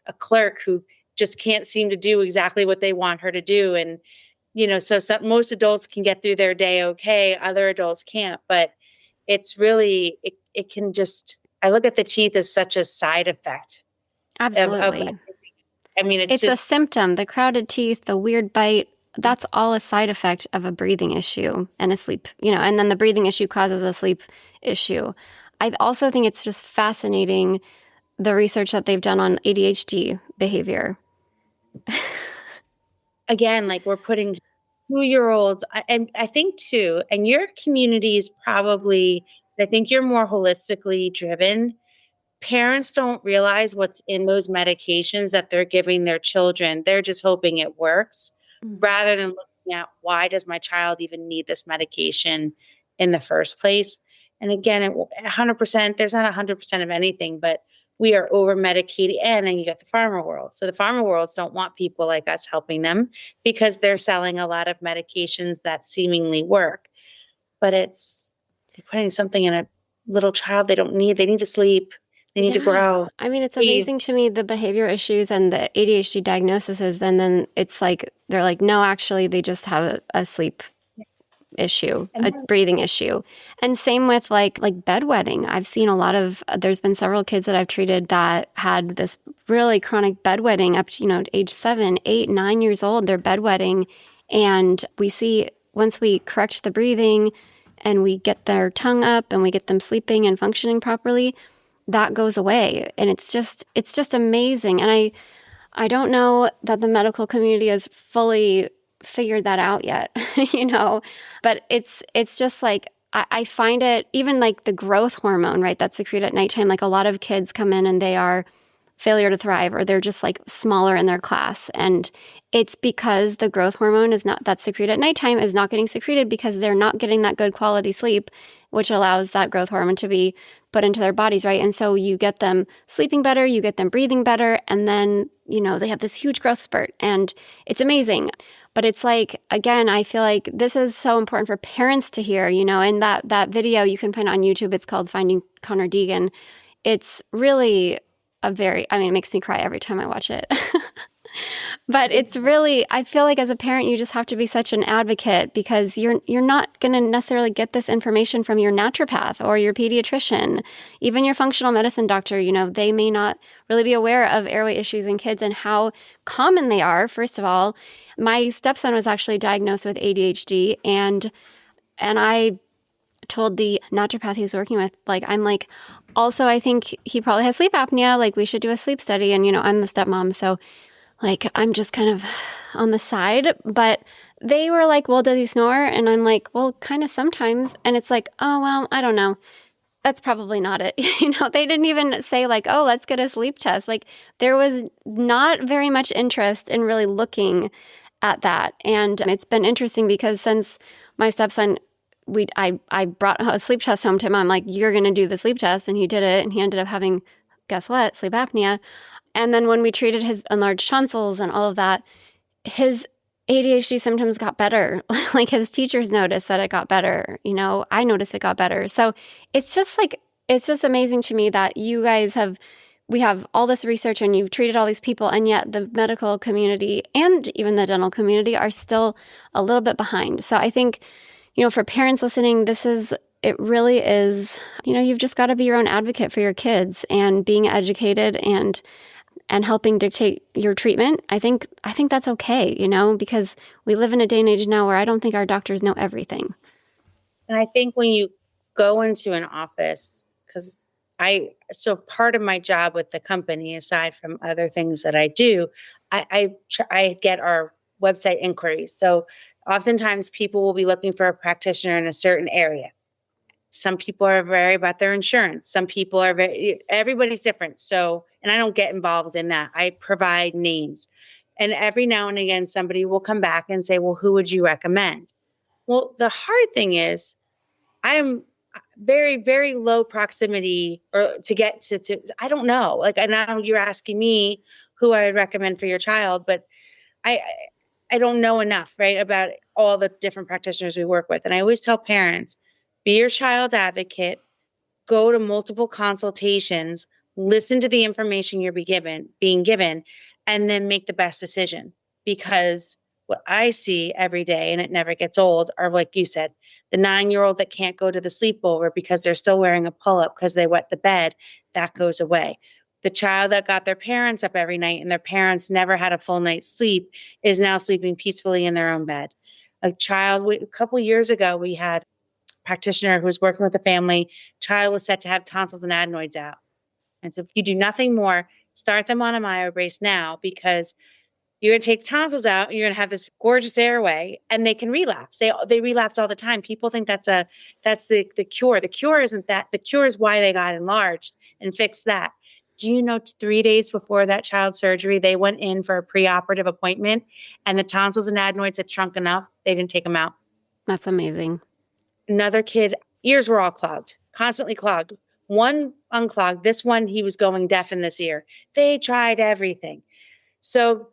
a clerk who just can't seem to do exactly what they want her to do. And, most adults can get through their day okay. Other adults can't. But it's really, it can just, I look at the teeth as such a side effect. Absolutely. It's just a symptom. The crowded teeth, the weird bite, that's all a side effect of a breathing issue and a sleep, and then the breathing issue causes a sleep issue. I also think it's just fascinating, the research that they've done on ADHD behavior. Again, like we're putting 2-year-olds, and I think too, and your community is probably, I think you're more holistically driven. Parents don't realize what's in those medications that they're giving their children. They're just hoping it works. rather than looking at why does my child even need this medication in the first place. And again, 100%, there's not 100% of anything, but we are over medicated. And then you got the pharma world. So the pharma worlds don't want people like us helping them because they're selling a lot of medications that seemingly work. But they're putting something in a little child they don't need. They need to sleep. They need to grow. I mean, it's amazing to me, the behavior issues and the ADHD diagnoses, and then it's like, they're like, no, actually, they just have a sleep issue, a breathing issue. And same with like bedwetting. I've seen there's been several kids that I've treated that had this really chronic bedwetting up to, age 7, 8, 9 years old, they're bedwetting. And we see once we correct the breathing and we get their tongue up and we get them sleeping and functioning properly, that goes away. And it's just amazing. And I don't know that the medical community has fully figured that out yet, but it's just like, I find it, even like the growth hormone, right, that's secreted at nighttime, like a lot of kids come in and they are failure to thrive, or they're just like smaller in their class. And it's because the growth hormone that's secreted at nighttime is not getting secreted because they're not getting that good quality sleep, which allows that growth hormone to be put into their bodies, right? And so you get them sleeping better, you get them breathing better, and then, they have this huge growth spurt, and it's amazing. But it's like, again, I feel like this is so important for parents to hear, and that video you can find on YouTube, it's called Finding Connor Deegan. It's really it makes me cry every time I watch it. But it's really, I feel like as a parent, you just have to be such an advocate because you're not going to necessarily get this information from your naturopath or your pediatrician, even your functional medicine doctor. They may not really be aware of airway issues in kids and how common they are. First of all, my stepson was actually diagnosed with ADHD, and I told the naturopath he was working with, also, I think he probably has sleep apnea. We should do a sleep study. And, I'm the stepmom, so I'm just kind of on the side. But they were like, well, does he snore? And I'm like, well, kind of sometimes. And it's like, oh, well, I don't know. That's probably not it. They didn't even say oh, let's get a sleep test. There was not very much interest in really looking at that. And it's been interesting because since my stepson, I brought a sleep test home to him. I'm like, you're going to do the sleep test. And he did it. And he ended up having, guess what, sleep apnea. And then when we treated his enlarged tonsils and all of that, his ADHD symptoms got better. His teachers noticed that it got better. I noticed it got better. So it's just amazing to me that you guys we have all this research and you've treated all these people, and yet the medical community and even the dental community are still a little bit behind. So I think, for parents listening, it really is, you've just got to be your own advocate for your kids and being educated and helping dictate your treatment. I think that's okay, because we live in a day and age now where I don't think our doctors know everything. And I think when you go into an office, so part of my job with the company, aside from other things that I do, I get our website inquiries. So oftentimes people will be looking for a practitioner in a certain area. Some people are very about their insurance. Some people are everybody's different. So, and I don't get involved in that. I provide names. And every now and again, somebody will come back and say, well, who would you recommend? Well, the hard thing is I am very, very low proximity or to get to I don't know. I know you're asking me who I would recommend for your child, but I don't know enough, right, about all the different practitioners we work with. And I always tell parents, be your child advocate, go to multiple consultations, listen to the information you're being given, and then make the best decision. Because what I see every day, and it never gets old, are like you said, the 9-year-old that can't go to the sleepover because they're still wearing a pull-up because they wet the bed, that goes away. The child that got their parents up every night and their parents never had a full night's sleep is now sleeping peacefully in their own bed. A couple years ago, we had a practitioner who was working with a family. Child was set to have tonsils and adenoids out. And so if you do nothing more, start them on a Myobrace now, because you're going to take tonsils out, you're going to have this gorgeous airway, and they can relapse. They relapse all the time. People think that's the cure. The cure isn't that. The cure is why they got enlarged and fix that. Do you know 3 days before that child's surgery, they went in for a preoperative appointment and the tonsils and adenoids had shrunk enough, they didn't take them out. That's amazing. Another kid, ears were all clogged, constantly clogged. One unclogged. This one, he was going deaf in this ear. They tried everything. So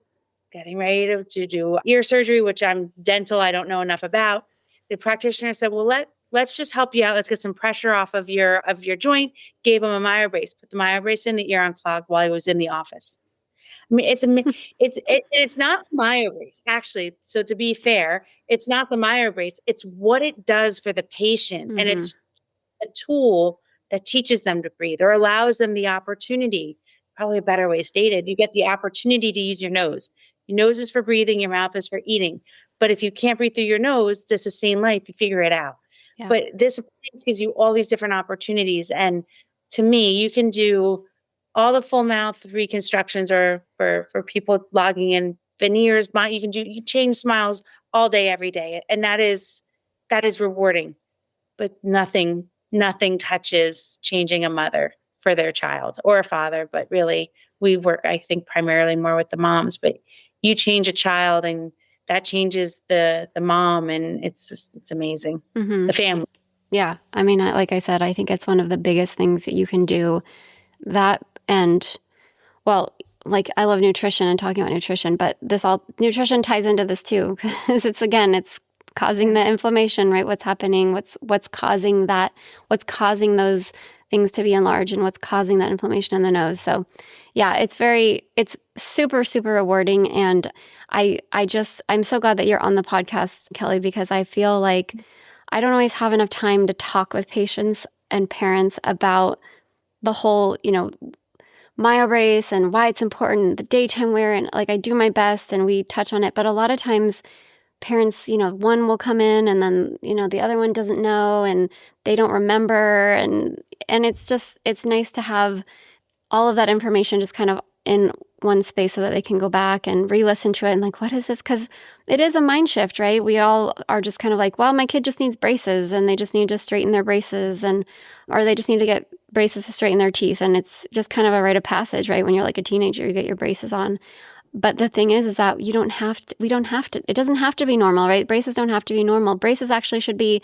getting ready to do ear surgery, which I'm dental, I don't know enough about. The practitioner said, well, let's just help you out. Let's get some pressure off of your joint. Gave him a Myobrace, put the Myobrace in the ear unclogged while he was in the office. I mean, it's not the Myobrace, actually. So to be fair, it's not the Myobrace. It's what it does for the patient. And it's a tool that teaches them to breathe or allows them the opportunity, probably a better way stated. You get the opportunity to use your nose. Your nose is for breathing. Your mouth is for eating. But if you can't breathe through your nose to sustain life, you figure it out. Yeah. But this gives you all these different opportunities. And to me, you can do all the full mouth reconstructions, or for people logging in veneers, you change smiles all day, every day. And that is rewarding, but nothing touches changing a mother for their child, or a father. But really we work, I think, primarily more with the moms, but you change a child and that changes the mom, and it's amazing. The family. Yeah. I mean, like I said, I think it's one of the biggest things that you can do. That, and well, like I love nutrition and talking about nutrition, but nutrition ties into this too, because it's causing the inflammation, right? What's happening? What's causing that? What's causing those things to be enlarged, and what's causing that inflammation in the nose? So yeah, it's super, super rewarding. And I'm so glad that you're on the podcast, Kelly, because I feel like I don't always have enough time to talk with patients and parents about the whole, Myobrace and why it's important, the daytime wear, and like I do my best and we touch on it. But a lot of times parents, one will come in and then, the other one doesn't know and they don't remember. And it's nice to have all of that information just kind of in one space so that they can go back and re-listen to it and like, what is this? Because it is a mind shift, right? We all are just kind of like, well, my kid just needs braces and they just need to straighten their braces, or they just need to get braces to straighten their teeth. And it's just kind of a rite of passage, right? When you're like a teenager, you get your braces on. But the thing is that we don't have to, it doesn't have to be normal, right? Braces don't have to be normal. Braces actually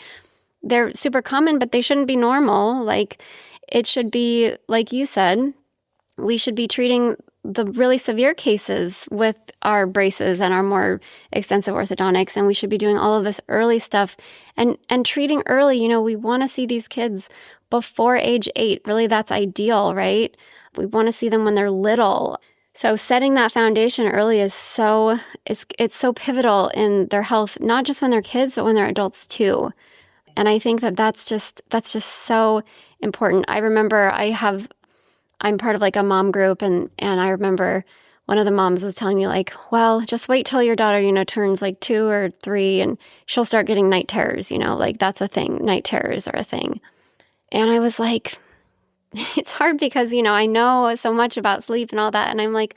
they're super common, but they shouldn't be normal. Like it should be, like you said, we should be treating the really severe cases with our braces and our more extensive orthodontics. And we should be doing all of this early stuff and treating early. We want to see these kids before age 8. Really, that's ideal, right? We want to see them when they're little. So setting that foundation early is it's so pivotal in their health, not just when they're kids, but when they're adults too. And I think that's just so important. I remember I'm part of like a mom group, and I remember one of the moms was telling me like, well, just wait till your daughter, turns like 2 or 3 and she'll start getting night terrors, like that's a thing. Night terrors are a thing. And I was like, it's hard because, I know so much about sleep and all that. And I'm like,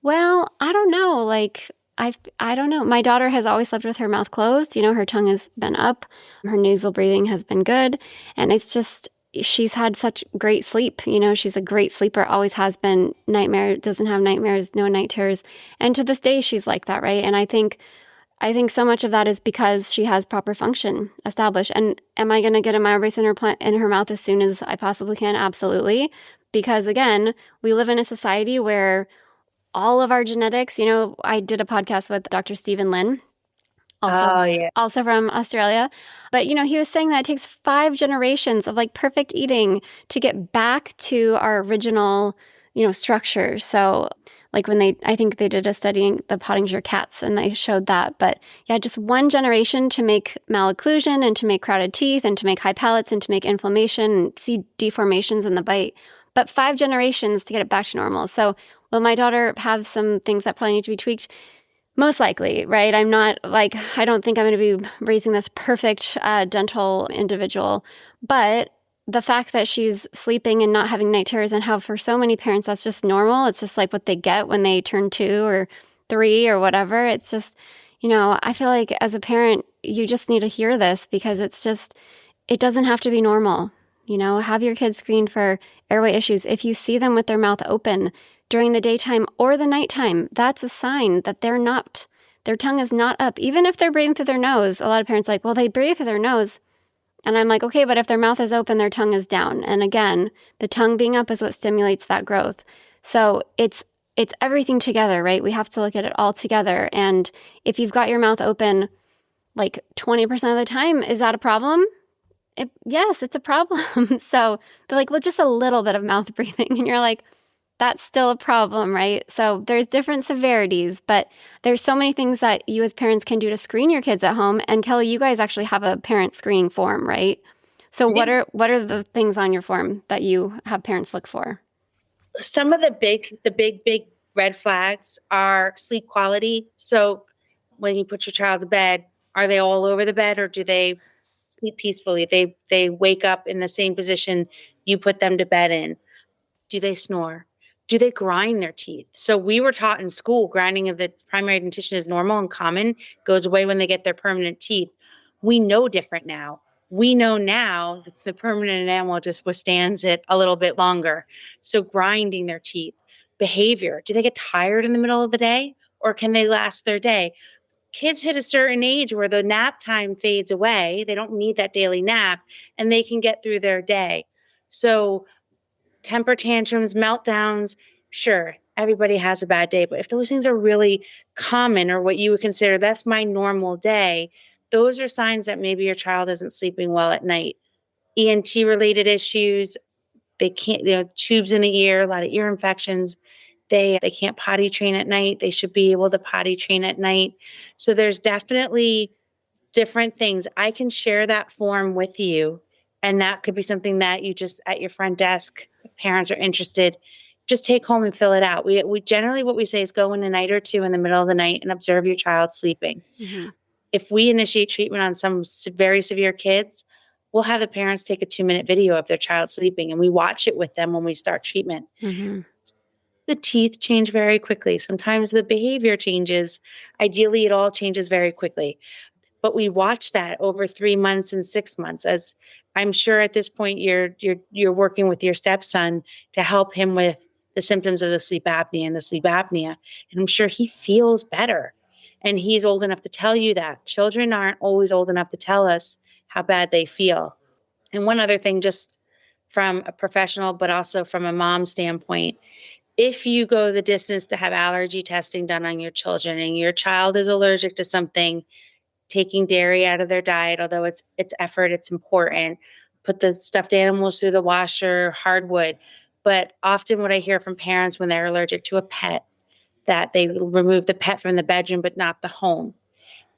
well, I don't know. Like, I don't know. My daughter has always slept with her mouth closed. Her tongue has been up. Her nasal breathing has been good. And it's just, she's had such great sleep. She's a great sleeper, always has been. Doesn't have nightmares, no night terrors. And to this day, she's like that, right? And I think so much of that is because she has proper function established. And am I going to get a Myobrace in her mouth as soon as I possibly can? Absolutely. Because again, we live in a society where all of our genetics, I did a podcast with Dr. Stephen Lin, also from Australia. But, he was saying that it takes 5 generations of like perfect eating to get back to our original, structure. So like I think they did a study in the Pottinger cats and they showed that. But yeah, just 1 generation to make malocclusion and to make crowded teeth and to make high palates and to make inflammation and see deformations in the bite. But 5 generations to get it back to normal. So will my daughter have some things that probably need to be tweaked? Most likely, right? I don't think I'm going to be raising this perfect dental individual. But the fact that she's sleeping and not having night terrors, and how for so many parents that's just normal. It's just like what they get when they turn 2 or 3 or whatever. It's just, I feel like as a parent, you just need to hear this because it doesn't have to be normal. Have your kids screened for airway issues. If you see them with their mouth open during the daytime or the nighttime, that's a sign that their tongue is not up. Even if they're breathing through their nose, a lot of parents are like, well, they breathe through their nose. And I'm like, okay, but if their mouth is open, their tongue is down. And again, the tongue being up is what stimulates that growth. So it's everything together, right? We have to look at it all together. And if you've got your mouth open like 20% of the time, is that a problem? Yes, it's a problem. So they're like, well, just a little bit of mouth breathing. And you're like, that's still a problem, right? So there's different severities, but there's so many things that you as parents can do to screen your kids at home. And Kelly, you guys actually have a parent screening form, right? So Yeah. what are the things on your form that you have parents look for? Some of the big red flags are sleep quality. So when you put your child to bed, are they all over the bed, or do they sleep peacefully? They wake up in the same position you put them to bed in. Do they snore? Do they grind their teeth? So we were taught in school grinding of the primary dentition is normal and common, goes away when they get their permanent teeth. We know different now. We know now that the permanent enamel just withstands it a little bit longer. So grinding their teeth, behavior. Do they get tired in the middle of the day, or can they last their day? Kids hit a certain age where the nap time fades away. They don't need that daily nap, and they can get through their day. So temper tantrums, meltdowns, sure, everybody has a bad day. But if those things are really common, or what you would consider that's my normal day, those are signs that maybe your child isn't sleeping well at night. ENT related issues, they can't, tubes in the ear, a lot of ear infections. They can't potty train at night. They should be able to potty train at night. So there's definitely different things. I can share that form with you, and that could be something that you just at your front desk, if parents are interested, just take home and fill it out. We generally, what we say is go in a night or two in the middle of the night and observe your child sleeping. Mm-hmm. If we initiate treatment on some very severe kids, we'll have the parents take a 2-minute video of their child sleeping, and we watch it with them when we start treatment. Mm-hmm. The teeth change very quickly. Sometimes the behavior changes. Ideally, it all changes very quickly. But we watch that over 3 months and 6 months. As I'm sure at this point you're working with your stepson to help him with the symptoms of the sleep apnea. And I'm sure he feels better. And he's old enough to tell you that. Children aren't always old enough to tell us how bad they feel. And one other thing, just from a professional, but also from a mom standpoint, if you go the distance to have allergy testing done on your children and your child is allergic to something, taking dairy out of their diet, although it's effort, it's important. Put the stuffed animals through the washer, hardwood. But often what I hear from parents when they're allergic to a pet, that they remove the pet from the bedroom but not the home.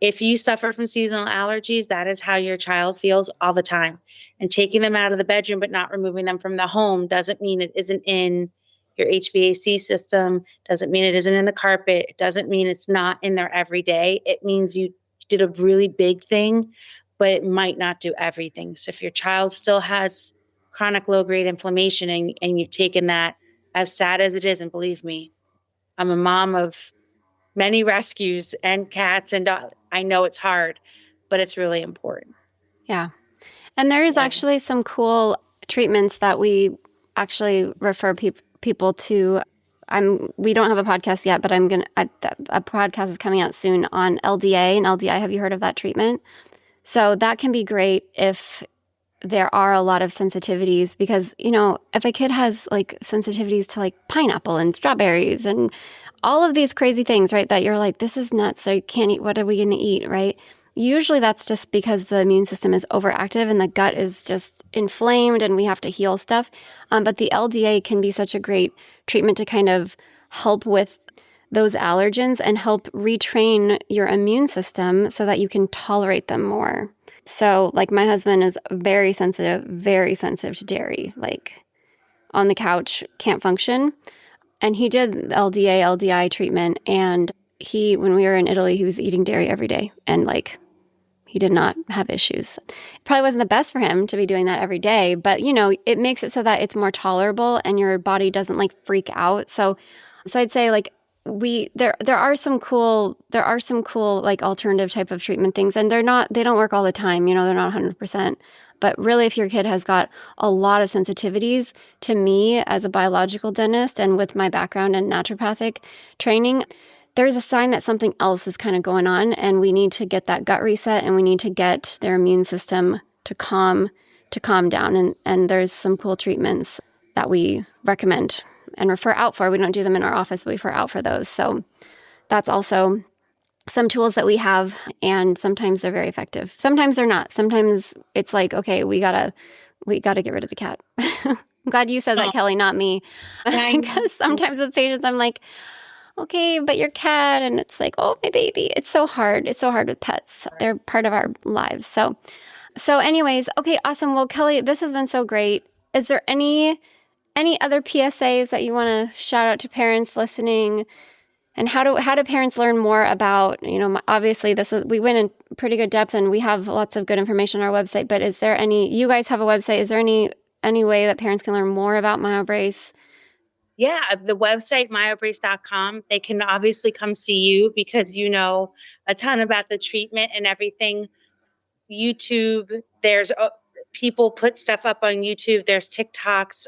If you suffer from seasonal allergies, that is how your child feels all the time. And taking them out of the bedroom but not removing them from the home doesn't mean it isn't in your HVAC system, doesn't mean it isn't in the carpet. It doesn't mean it's not in there every day. It means you did a really big thing, but it might not do everything. So if your child still has chronic low-grade inflammation and you've taken that, as sad as it is, and believe me, I'm a mom of many rescues and cats and dogs. I know it's hard, but it's really important. Yeah. And there is actually some cool treatments that we actually refer people to. We don't have a podcast yet, but a podcast is coming out soon on LDA and LDI. Have you heard of that treatment? So that can be great if there are a lot of sensitivities, because, if a kid has like sensitivities to like pineapple and strawberries and all of these crazy things, right, that you're like, this is nuts. They can't eat. What are we going to eat, right? Usually that's just because the immune system is overactive and the gut is just inflamed and we have to heal stuff. But the LDA can be such a great treatment to kind of help with those allergens and help retrain your immune system so that you can tolerate them more. So like my husband is very sensitive to dairy, like on the couch, can't function. And he did LDA, LDI treatment. And when we were in Italy, he was eating dairy every day. And like, he did not have issues. It probably wasn't the best for him to be doing that every day, but it makes it so that it's more tolerable and your body doesn't like freak out. So I'd say like there are some cool like alternative type of treatment things, and they don't work all the time. They're not 100%. But really, if your kid has got a lot of sensitivities, to me as a biological dentist and with my background in naturopathic training, there's a sign that something else is kind of going on, and we need to get that gut reset, and we need to get their immune system to calm down. And there's some cool treatments that we recommend and refer out for. We don't do them in our office, but we refer out for those. So that's also some tools that we have, and sometimes they're very effective. Sometimes they're not. Sometimes it's like, okay, we gotta get rid of the cat. I'm glad you said that, Kelly, not me. Because sometimes with patients, I'm like, okay, but your cat, and it's like, oh, my baby. It's so hard. It's so hard with pets. They're part of our lives. So anyways, okay, awesome. Well, Kelly, this has been so great. Is there any other PSAs that you want to shout out to parents listening? And how do parents learn more about, obviously we went in pretty good depth, and we have lots of good information on our website, but is there you guys have a website, is there any way that parents can learn more about Myobrace? Yeah, the website, myobrace.com. They can obviously come see you because you know a ton about the treatment and everything. YouTube, there's people put stuff up on YouTube. There's TikToks.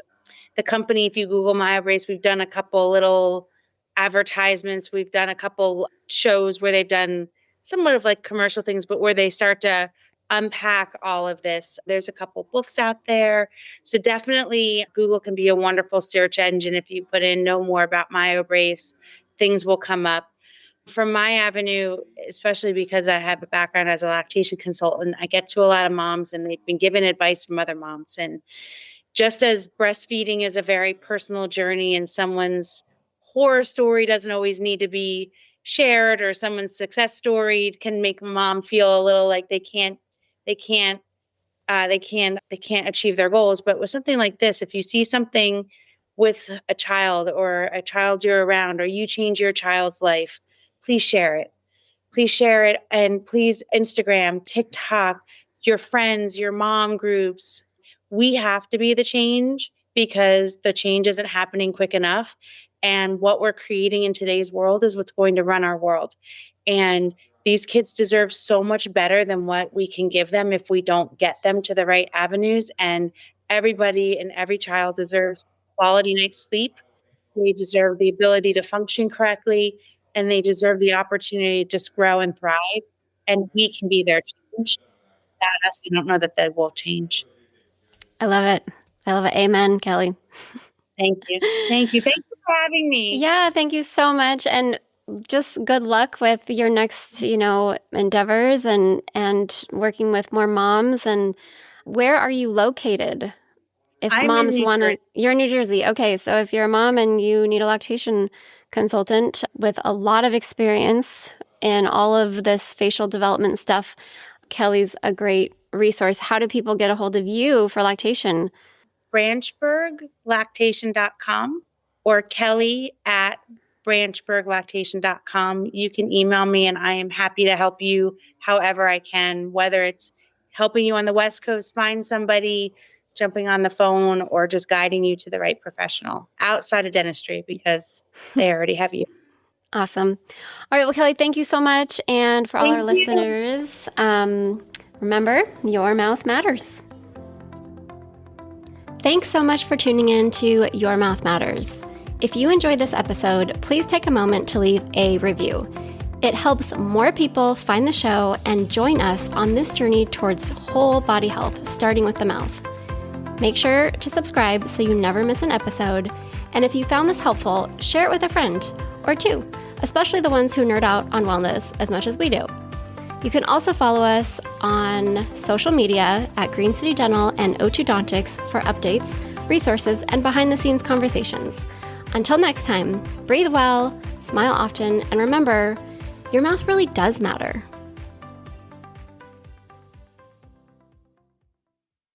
The company, if you Google Myobrace, we've done a couple little advertisements. We've done a couple shows where they've done somewhat of like commercial things, but where they start to unpack all of this. There's a couple books out there. So definitely Google can be a wonderful search engine. If you put in know more about Myobrace, things will come up. From my avenue, especially because I have a background as a lactation consultant, I get to a lot of moms, and they've been given advice from other moms. And just as breastfeeding is a very personal journey, and someone's horror story doesn't always need to be shared, or someone's success story can make a mom feel a little like they can't achieve their goals. But with something like this, if you see something with a child, or a child you're around, or you change your child's life, please share it. Please share it. And please Instagram, TikTok, your friends, your mom groups. We have to be the change, because the change isn't happening quick enough. And what we're creating in today's world is what's going to run our world. And these kids deserve so much better than what we can give them if we don't get them to the right avenues. And everybody and every child deserves quality night's sleep. They deserve the ability to function correctly, and they deserve the opportunity to just grow and thrive. And we can be their change. Without us, I don't know that they will change. I love it. Amen, Kelly. Thank you. Thank you for having me. Yeah, thank you so much. And just good luck with your next, endeavors and working with more moms. And where are you located? If I'm moms in want to, Jersey. you're in New Jersey. Okay. So if you're a mom and you need a lactation consultant with a lot of experience in all of this facial development stuff, Kelly's a great resource. How do people get a hold of you for lactation? branchburglactation.com or kelly@branchburglactation.com. You can email me, and I am happy to help you however I can, whether it's helping you on the West Coast find somebody, jumping on the phone, or just guiding you to the right professional outside of dentistry, because they already have you. Awesome. All right. Well, Kelly, thank you so much. And for all our Thank you. listeners, remember, your mouth matters. Thanks so much for tuning in to Your Mouth Matters. If you enjoyed this episode, please take a moment to leave a review. It helps more people find the show and join us on this journey towards whole body health, starting with the mouth. Make sure to subscribe so you never miss an episode. And if you found this helpful, share it with a friend or two, especially the ones who nerd out on wellness as much as we do. You can also follow us on social media at Green City Dental and orthodontics for updates, resources, and behind-the-scenes conversations. Until next time, breathe well, smile often, and remember, your mouth really does matter.